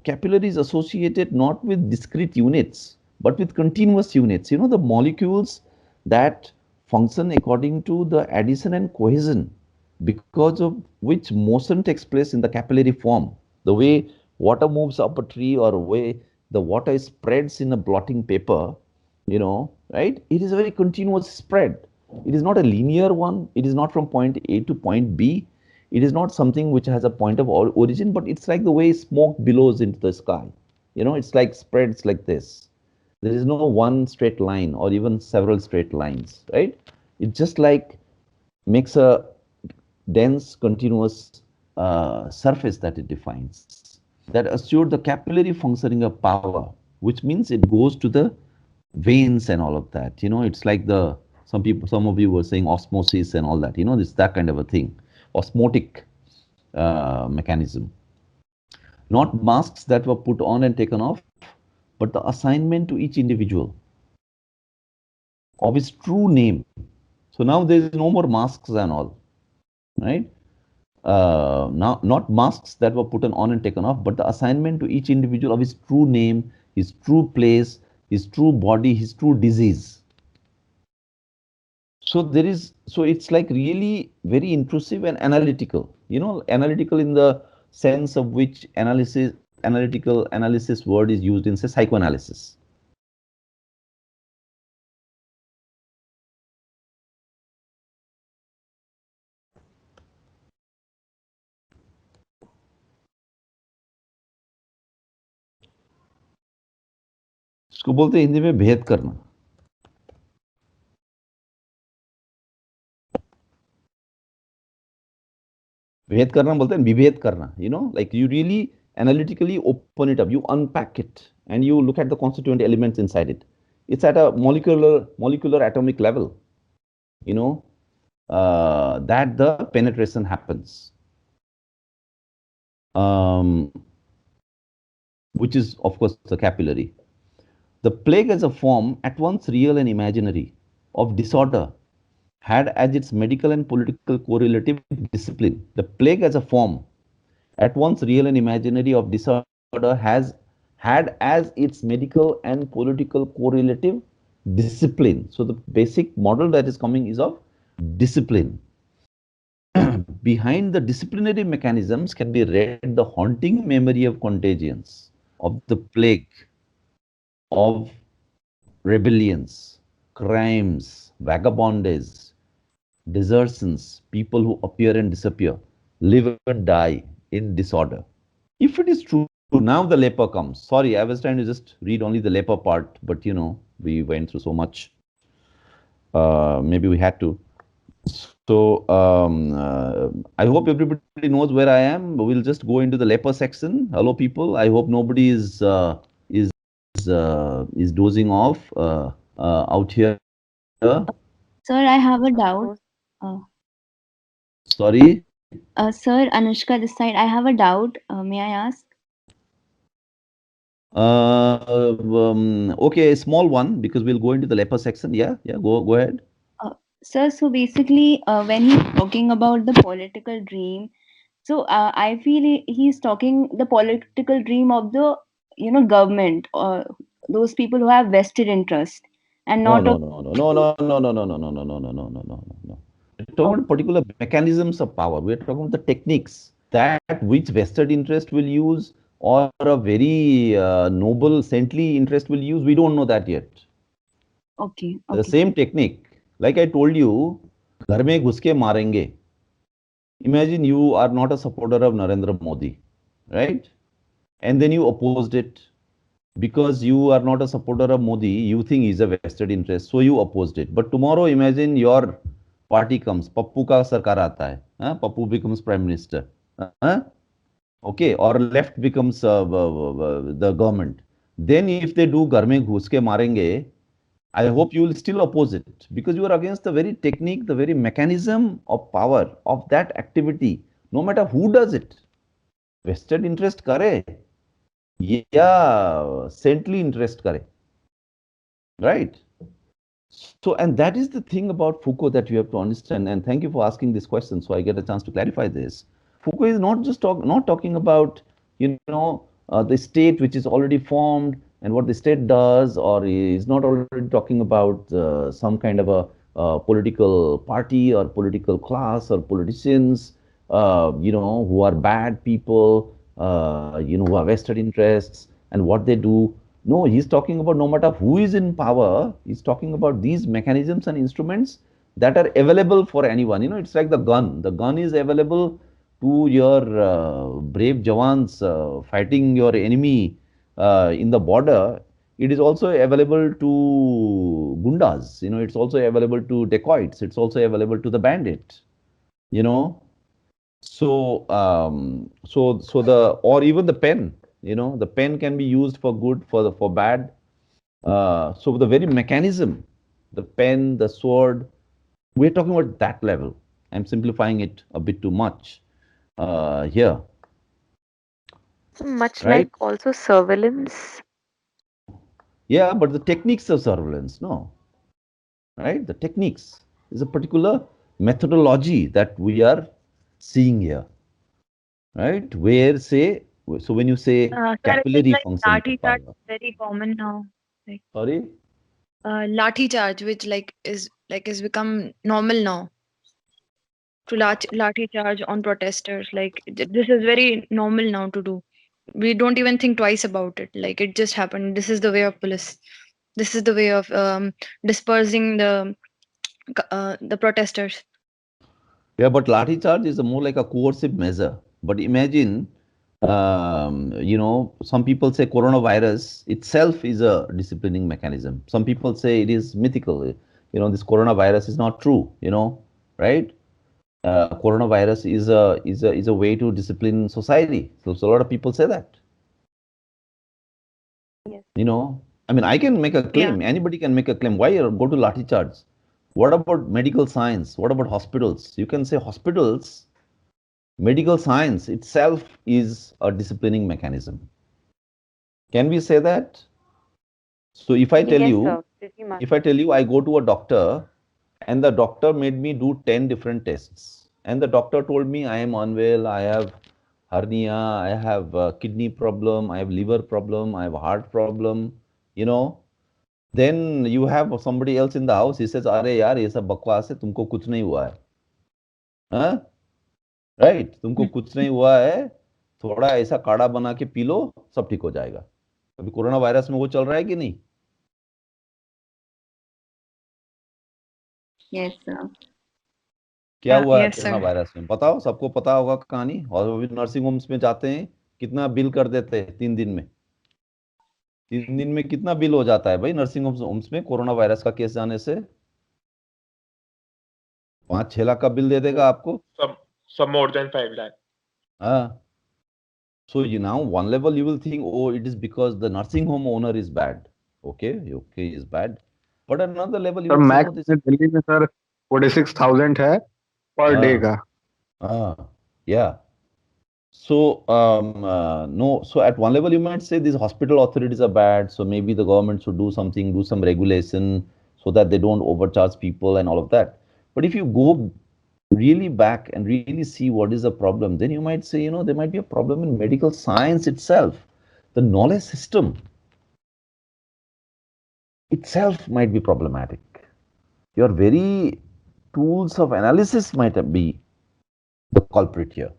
S1: capillary is associated not with discrete units, but with continuous units. The molecules that function according to the addition and cohesion, because of which motion takes place in the capillary form. The way water moves up a tree or way the water spreads in a blotting paper, right? It is a very continuous spread. It is not a linear one. It is not from point A to point B. It is not something which has a point of origin, but it's like the way smoke billows into the sky. It's like spreads like this. There is no one straight line or even several straight lines, right? It just like makes a dense, continuous surface that it defines, that assured the capillary functioning of power, which means it goes to the veins and all of that. It's like some of you were saying osmosis and all that. It's that kind of a thing, osmotic mechanism. Not masks that were put on and taken off, but the assignment to each individual of his true name. So now there is no more masks and all, right? Now, not masks that were put on and taken off, but the assignment to each individual of his true name, his true place, his true body, his true disease. So there is, so it's like really very intrusive and analytical, analytical in the sense of which analytical analysis word is used in, say, psychoanalysis. इसको बोलते हैं हिंदी में भेद करना. भेद करना बोलते हैं, विभेद करना, like you really analytically open it up, you unpack it, and you look at the constituent elements inside it. It's at a molecular atomic level, that the penetration happens, which is, of course, the capillary. The plague as a form, at once real and imaginary, of disorder, had as its medical and political correlative discipline. The plague as a form, at once real and imaginary, of disorder, had as its medical and political correlative discipline. So the basic model that is coming is of discipline. Behind the disciplinary mechanisms can be read the haunting memory of contagions, of the plague, of rebellions, crimes, vagabondage, desertions, people who appear and disappear, live and die in disorder. If it is true, now the leper comes. Sorry, I was trying to just read only the leper part, but we went through so much. Maybe we had to. So I hope everybody knows where I am. We'll just go into the leper section. Hello, people. I hope nobody is dozing off out here.
S11: Sir, I have a doubt.
S1: Sorry.
S11: Sir, Anushka this side. I have a doubt. May I ask?
S1: Okay, a small one, because we'll go into the leper section. Yeah, go ahead.
S11: Sir, so basically, when he's talking about the political dream, so I feel he's talking the political dream of the government or those people who have vested interest and not
S1: no. We're talking about particular mechanisms of power. We're talking about the techniques that which vested interest will use or a very noble saintly interest will use. We don't know that yet.
S11: Okay.
S1: The same technique, like I told you, घर में घुस के मारेंगे. Imagine you are not a supporter of Narendra Modi, right? And then you opposed it because you are not a supporter of Modi. You think he's a vested interest, so you opposed it. But tomorrow, imagine your party comes, Pappu का सरकार आता है, Pappu becomes prime minister, okay, or left becomes the government. Then if they do घर में घुस के मारेंगे, I hope you will still oppose it because you are against the very technique, the very mechanism of power of that activity, no matter who does it. Vested interest करे या saintly interest करे, right? So, and that is the thing about Foucault that you have to understand. And thank you for asking this question, so I get a chance to clarify this. Foucault is not just not talking about the state which is already formed and what the state does, or is not already talking about some kind of a political party or political class or politicians, who are bad people, who have vested interests and what they do. No, he's talking about no matter who is in power, he's talking about these mechanisms and instruments that are available for anyone. It's like the gun. The gun is available to your brave jawans fighting your enemy in the border. It is also available to gundas. It's also available to dacoits. It's also available to the bandit. So or even the pen. The pen can be used for good, for bad. So the very mechanism, the pen, the sword, we're talking about that level. I'm simplifying it a bit too much here.
S8: So much right? Like also surveillance.
S1: Yeah, but the techniques of surveillance, no. Right? The techniques is a particular methodology that we are seeing here. Right? Where, say, so when you say capillary
S12: like
S1: function.
S12: Lathi charge is very common now.
S1: Sorry?
S12: Lathi charge, which like is like it's become normal now to lathi charge on protesters. Like this is very normal now to do. We don't even think twice about it. Like it just happened. This is the way of police. This is the way of dispersing the protesters.
S1: Yeah, but lathi charge is more like a coercive measure. But imagine, some people say coronavirus itself is a disciplining mechanism. Some people say it is mythical. This coronavirus is not true. Right? Coronavirus is a way to discipline society. So a lot of people say that.
S8: Yes.
S1: I mean, I can make a claim. Anybody can make a claim. Why go to lathi charge? What about medical science? What about hospitals? You can say hospitals, medical science itself is a disciplining mechanism. Can we say that? So if I tell
S8: Yes,
S1: you,
S8: sir, pretty much.
S1: if I tell you I go to a doctor and the doctor made me do 10 different tests and the doctor told me I am unwell, I have hernia, I have a kidney problem, I have liver problem, I have heart problem, then you have somebody else in the house, he says, अरे यार ये सब बकवास है, तुमको कुछ नहीं हुआ है, हाँ? राइट, तुमको कुछ नहीं हुआ है, थोड़ा ऐसा काढ़ा बना के पी लो, सब ठीक हो जाएगा. अभी कोरोना वायरस में वो चल रहा है कि नहीं?
S11: Yes, sir.
S1: क्या हुआ है
S12: yes,
S1: कोरोना
S12: sir.
S1: वायरस में? बताओ, सबको पता होगा कहानी. और अभी नर्सिंग होम्स में जाते हैं, कितना बिल कर देते हैं 3 दिन में. 3 दिन में कितना बिल हो जाता है भाई नर्सिंग होम्स में कोरोना वायरस का केस जाने से? 5-6 लाख का बिल दे देगा आपको.
S10: Some more than 5 lakh.
S1: हाँ. So now one level you will think, oh, it is because the nursing home owner is bad. Okay, is bad. But another level you
S13: sir
S1: will say,
S13: max
S1: oh, this.
S13: में दिल्ली में sir 46,000 है per day का.
S1: Yeah. So no. So at one level you might say these hospital authorities are bad. So maybe the government should do something, do some regulation so that they don't overcharge people and all of that. But if you go really back and really see what is the problem, then you might say, there might be a problem in medical science itself. The knowledge system itself might be problematic. Your very tools of analysis might be the culprit here.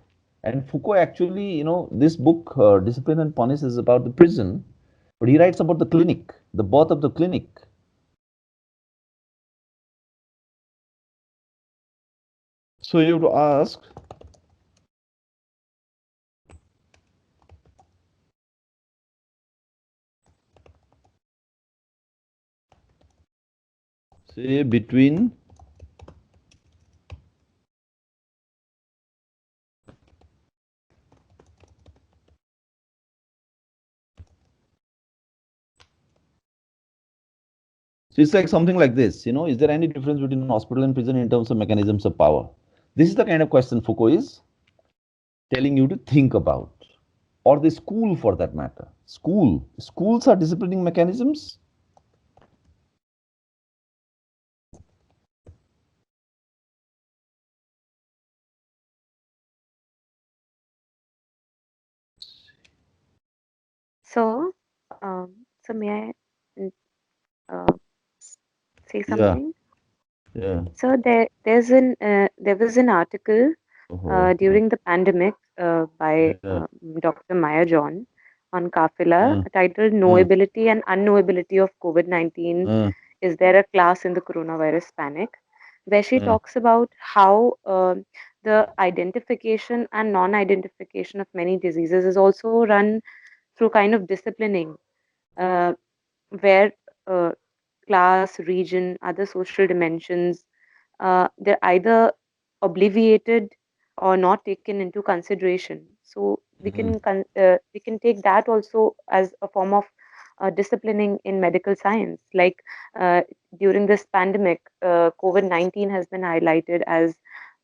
S1: And Foucault actually, this book, Discipline and Punish, is about the prison, but he writes about the clinic, the birth of the clinic. So you have to ask, say between so it's like something like this, is there any difference between hospital and prison in terms of mechanisms of power? This is the kind of question Foucault is telling you to think about, or the school for that matter. Schools are disciplining mechanisms.
S8: So, may I say something?
S1: Yeah.
S8: So there was an article during the pandemic by Dr. Maya John on Kafila titled "Knowability and Unknowability of COVID-19. Is there a class in the coronavirus panic?" Where she talks about how the identification and non-identification of many diseases is also run through kind of disciplining, where class, region, other social dimensions, they're either obliviated or not taken into consideration. So we can take that also as a form of disciplining in medical science. Like during this pandemic, COVID-19 has been highlighted as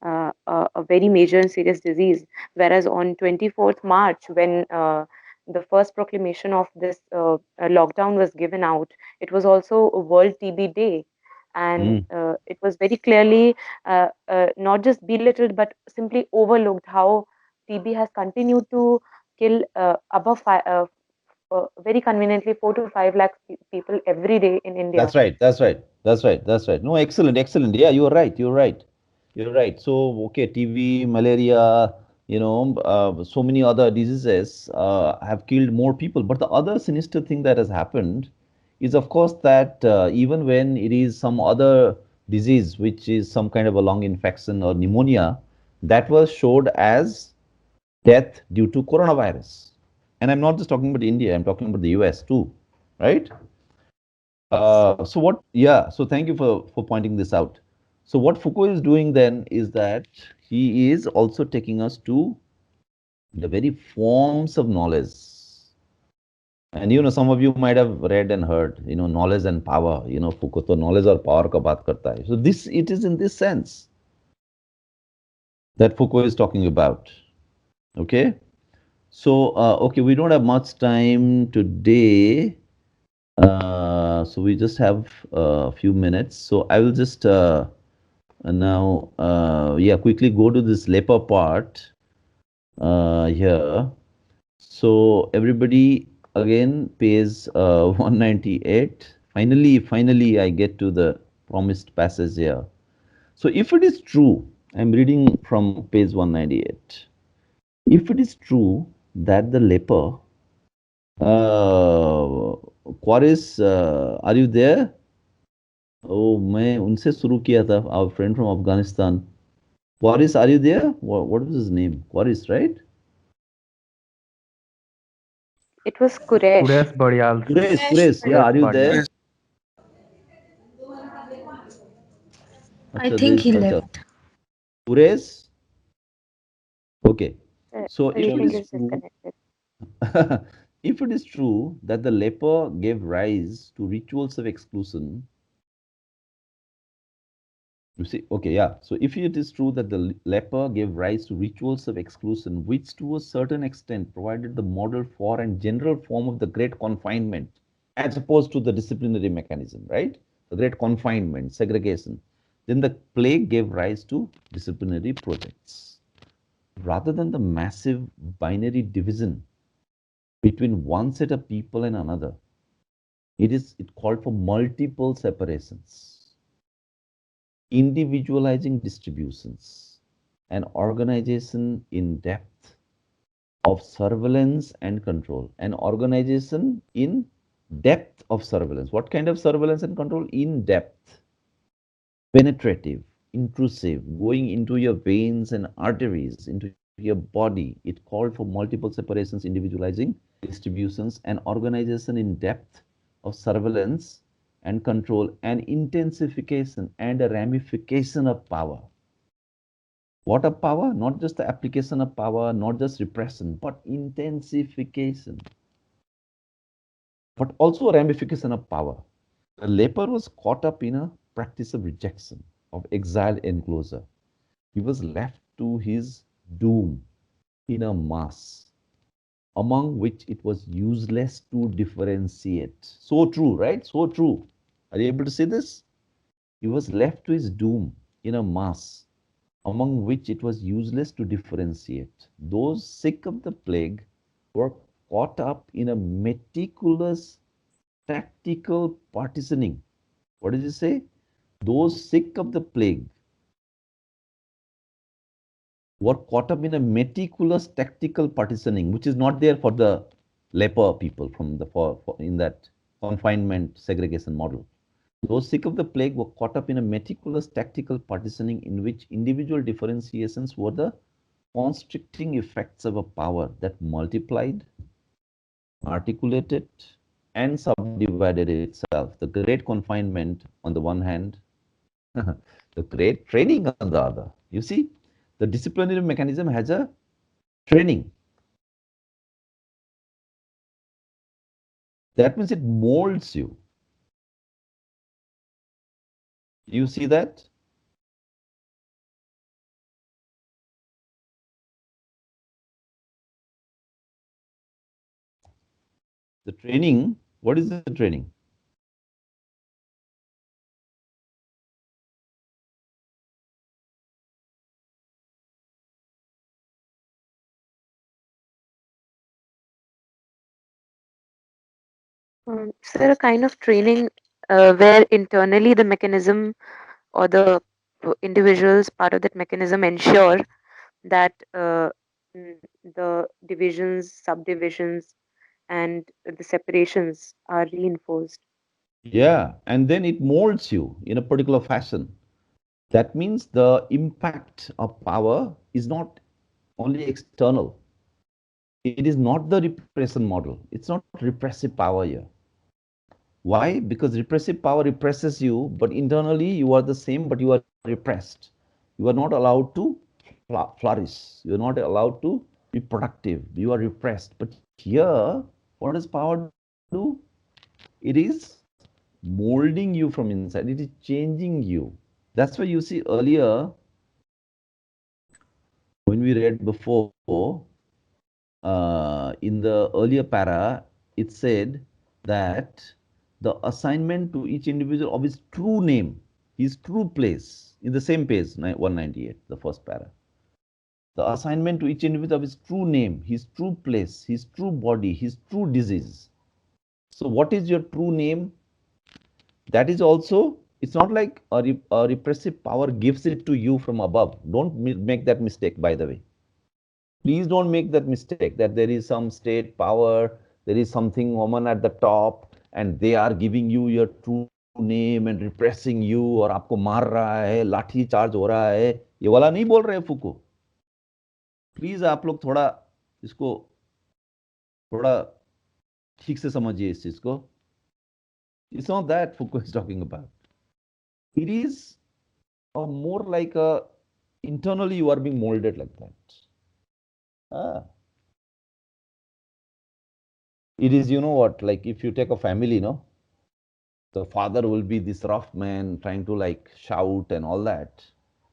S8: a very major and serious disease. Whereas on 24th March, when the first proclamation of this lockdown was given out, it was also a World TB Day. And it was very clearly not just belittled but simply overlooked how TB has continued to kill above very conveniently 4 to 5 lakh people every day in India.
S1: That's right. That's right. That's right. That's right. No, excellent. Excellent. Yeah, you're right. You're right. You're right. So, okay, TB, malaria, so many other diseases have killed more people. But the other sinister thing that has happened is, of course, that even when it is some other disease, which is some kind of a lung infection or pneumonia, that was showed as death due to coronavirus. And I'm not just talking about India, I'm talking about the US too, right? So thank you for pointing this out. So what Foucault is doing then is that he is also taking us to the very forms of knowledge. And some of you might have read and heard, knowledge and power. Foucault to knowledge or power ka baat karta hai. So it is in this sense that Foucault is talking about. Okay. So, okay, we don't have much time today. So we just have a few minutes. So I will just now, quickly go to this leper part here. So everybody again pays 198. Finally, I get to the promised passage here. So if it is true, I'm reading from page 198. If it is true that the leper, Quaris, are you there? Oh, मैं उनसे शुरू किया था, our friend from Afghanistan. Quaris, are you there? What was his name? Quaris, right?
S8: It was Quresh.
S13: Quresh Badial.
S1: Quresh, yeah, are you there?
S12: I think he left.
S1: Quresh? Okay. So if
S8: Everything
S1: it is
S8: is
S1: true,
S8: disconnected.
S1: if it is true that the leper gave rise to rituals of exclusion, you see, okay, yeah. So if it is true that the leper gave rise to rituals of exclusion, which to a certain extent provided the model for and general form of the great confinement, as opposed to the disciplinary mechanism, right? The great confinement, segregation. Then the plague gave rise to disciplinary projects. Rather than the massive binary division between one set of people and another, it called for multiple separations, individualizing distributions, and organization in depth of surveillance and control. An organization in depth of surveillance. What kind of surveillance and control? In depth, penetrative, intrusive, going into your veins and arteries, into your body. It called for multiple separations, individualizing distributions, and organization in depth of surveillance and control, and intensification and a ramification of power. What of power? Not just the application of power, not just repression, but intensification. But also a ramification of power. The leper was caught up in a practice of rejection, of exile enclosure. He was left to his doom in a mass, among which it was useless to differentiate. So true, right? So true. Are you able to see this? He was left to his doom in a mass, among which it was useless to differentiate. Those sick of the plague were caught up in a meticulous tactical partitioning. What does it say? Those sick of the plague were caught up in a meticulous tactical partitioning, which is not there for the leper people from in that confinement segregation model. Those sick of the plague were caught up in a meticulous tactical partitioning in which individual differentiations were the constricting effects of a power that multiplied, articulated, and subdivided itself. The great confinement on the one hand, the great training on the other. You see, the disciplinary mechanism has a training. That means it molds you. You see that? The training, what is the training?
S8: Sir, a kind of training where internally the mechanism or the individuals part of that mechanism ensure that the divisions, subdivisions, and the separations are reinforced.
S1: Yeah, and then it molds you in a particular fashion. That means the impact of power is not only external. It is not the repression model. It's not repressive power here. Why? Because repressive power represses you, but internally you are the same, but you are repressed. You are not allowed to flourish. You are not allowed to be productive. You are repressed. But here, what does power do? It is molding you from inside. It is changing you. That's why you see earlier, when we read before, in the earlier para, it said that the assignment to each individual of his true name, his true place, in the same page, 198, the first para. The assignment to each individual of his true name, his true place, his true body, his true disease. So what is your true name? That is also, it's not like a repressive power gives it to you from above. Don't make that mistake, by the way. Please don't make that mistake that there is some state power, there is something woman at the top, and they are giving you your true name and repressing you, और आपको मार रहा है, लाठी charge हो रहा है, ये वाला नहीं बोल रहे फुको. प्लीज आप लोग थोड़ा इसको थोड़ा ठीक से समझिए इस चीज को. It's not that Foucault is talking about. It is more like a internally you are being molded like that. It is, you know what, like if you take a family, the father will be this rough man trying to like shout and all that.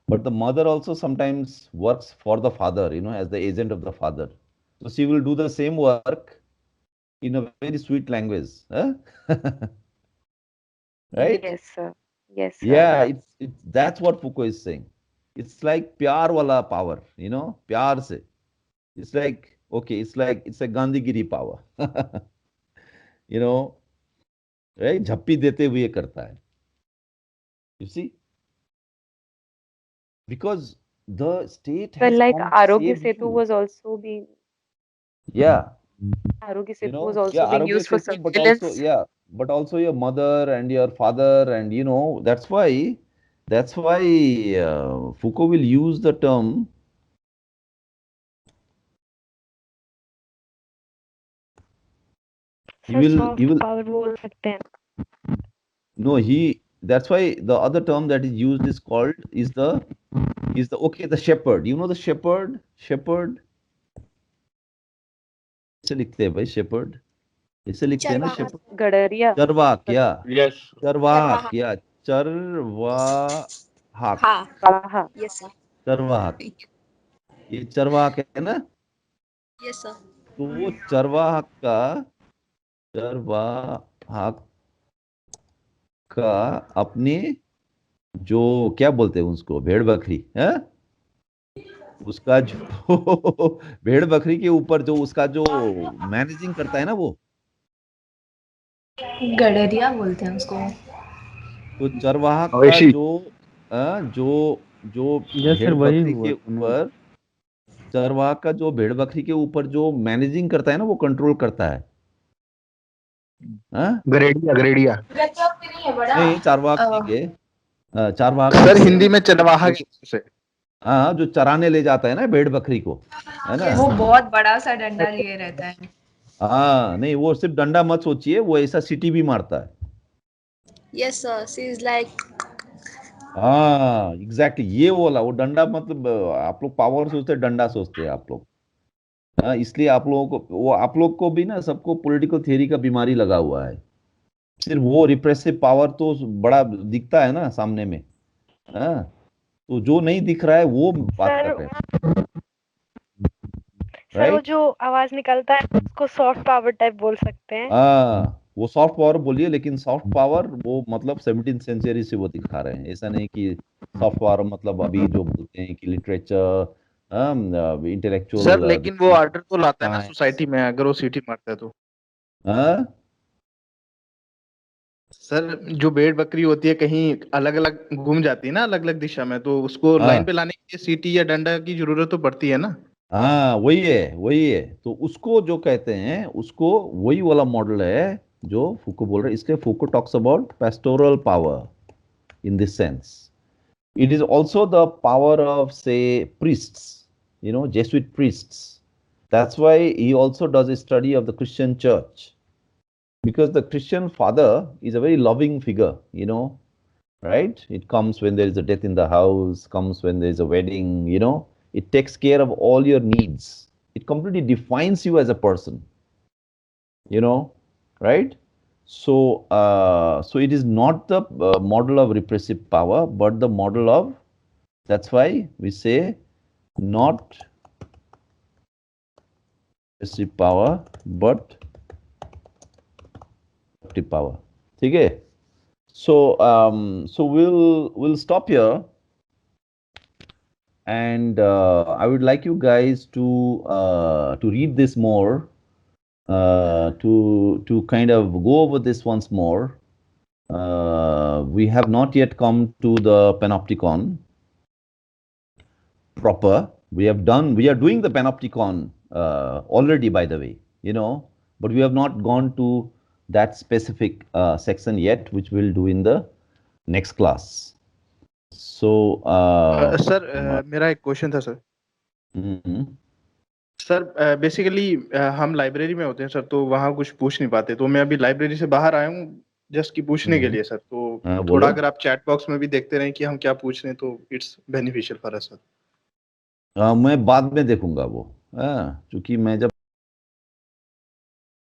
S1: But the mother also sometimes works for the father, as the agent of the father. So she will do the same work in a very sweet language. Right?
S8: Yes, sir. Yes, sir.
S1: Yeah, it's that's what Foucault is saying. It's like pyar wala power, pyar se. It's like, okay, it's a Gandhigiri power. Right? झप्पी देते हुए करता है. You see? Because the state
S8: Well,
S1: has
S8: like
S1: come to
S8: Arogya
S1: save
S8: Setu
S1: you.
S8: was also being
S1: Yeah.
S8: Arogya Setu was also
S1: Yeah,
S8: being
S1: Arogya
S8: used for
S1: Setu, but also,
S8: surveillance.
S1: yeah, but also your mother and your father, and that's why Foucault will use the term. He will
S14: power बोल सकते हैं.
S1: No, that's why the other term that is used is called okay, the shepherd. You know the shepherd? Shepherd. ऐसे लिखते हैं भाई shepherd. ऐसे लिखते हैं ना shepherd.
S8: Gadaria.
S1: चरवाक, या
S10: Yes.
S1: चरवाक, या Charvaka.
S8: Vaha.
S15: Yes, sir.
S1: Charvaka. ये चरवाक है ना?
S15: Yes, sir.
S1: तो वो चरवाक का अपने जो क्या बोलते हैं उसको, भेड़ बकरी है, उसका जो भेड़ बकरी के ऊपर जो उसका जो मैनेजिंग करता है ना, वो
S16: गडरिया बोलते हैं उसको.
S1: तो चरवाहा का
S13: अवैशी।
S1: जो
S4: यस
S1: भेड़
S4: सर, वही
S1: बकरी
S4: हुआ.
S1: के ऊपर चरवाहा का जो भेड़ बकरी के ऊपर जो मैनेजिंग करता है ना, वो कंट्रोल करता है.
S13: गरेडिया गरेडिया
S1: नहीं, चारवाक ठीक है. चारवाक
S13: सर हिंदी में चरवाहा से.
S1: हाँ, जो चराने ले जाता है ना भेड़ बकरी को, है ना.
S16: वो बहुत बड़ा सा डंडा लिए रहता है.
S1: हाँ, नहीं, वो सिर्फ डंडा मत सोचिए, वो ऐसा सीटी भी मारता है.
S15: Yes, sir. She is like.
S1: हाँ, एग्जैक्टली, ये बोला वो डंडा, मतलब आप लोग पावर सोचते, डंडा सोचते हैं आप लोग. हाँ, इसलिए आप लोग को भी ना, सबको पॉलिटिकल थियरी का बीमारी लगा हुआ है. सिर्फ वो रिप्रेसिव पावर तो बड़ा दिखता है ना सामने में. हाँ, तो जो नहीं दिख रहा है वो बात कर रहे हैं.
S14: सर वो जो आवाज निकलता है उसको सॉफ्ट पावर टाइप बोल सकते हैं.
S1: हाँ, वो सॉफ्ट पावर बोलिए, लेकिन सॉफ्ट पावर वो मतलब 17th सेंचुरी से वो दिखा रहे हैं. ऐसा नहीं कि सॉफ्ट पावर मतलब अभी जो बोलते हैं कि लिटरेचर, इंटेलेक्चुअल.
S13: सर लेकिन वो ऑर्डर तो लाता है ना सोसाइटी में, अगर वो सीटी मारता है तो. सर जो भेड़ बकरी होती है कहीं अलग अलग घूम जाती है ना, अलग अलग दिशा में, तो उसको लाइन पे लाने के लिए सीटी या डंडा की जरूरत तो पड़ती है ना।
S1: हाँ वही है। तो उसको जो कहते हैं, उसको वही वाला मॉडल है जो फूको बोल रहे हैं। इसलिए Foucault talks about pastoral power in this sense. It is also the power of, say, priests, Jesuit priests. That's why he also does a study of the Christian church. Because the Christian father is a very loving figure, right? It comes when there is a death in the house, comes when there is a wedding, It takes care of all your needs. It completely defines you as a person, right? So, so it is not the model of repressive power, but the model of, that's why we say not repressive power, but active power. Okay. So, so we'll stop here, and I would like you guys to read this more, to kind of go over this once more. We have not yet come to the Panopticon proper. We are doing the Panopticon already, by the way, but we have not gone to that specific section yet, which we'll do in the next class. So,
S13: sir मेरा एक question था sir. Sir basically हम library में होते हैं sir, तो वहाँ कुछ पूछ नहीं पाते, तो मैं अभी लाइब्रेरी से बाहर आया हूँ जस्ट की पूछने के लिए सर. तो थोड़ा अगर आप चैट बॉक्स में भी देखते रहें कि हम क्या पूछ रहे हैं, तो it's beneficial for us sir.
S1: मैं बाद में देखूंगा वो, क्योंकि मैं जब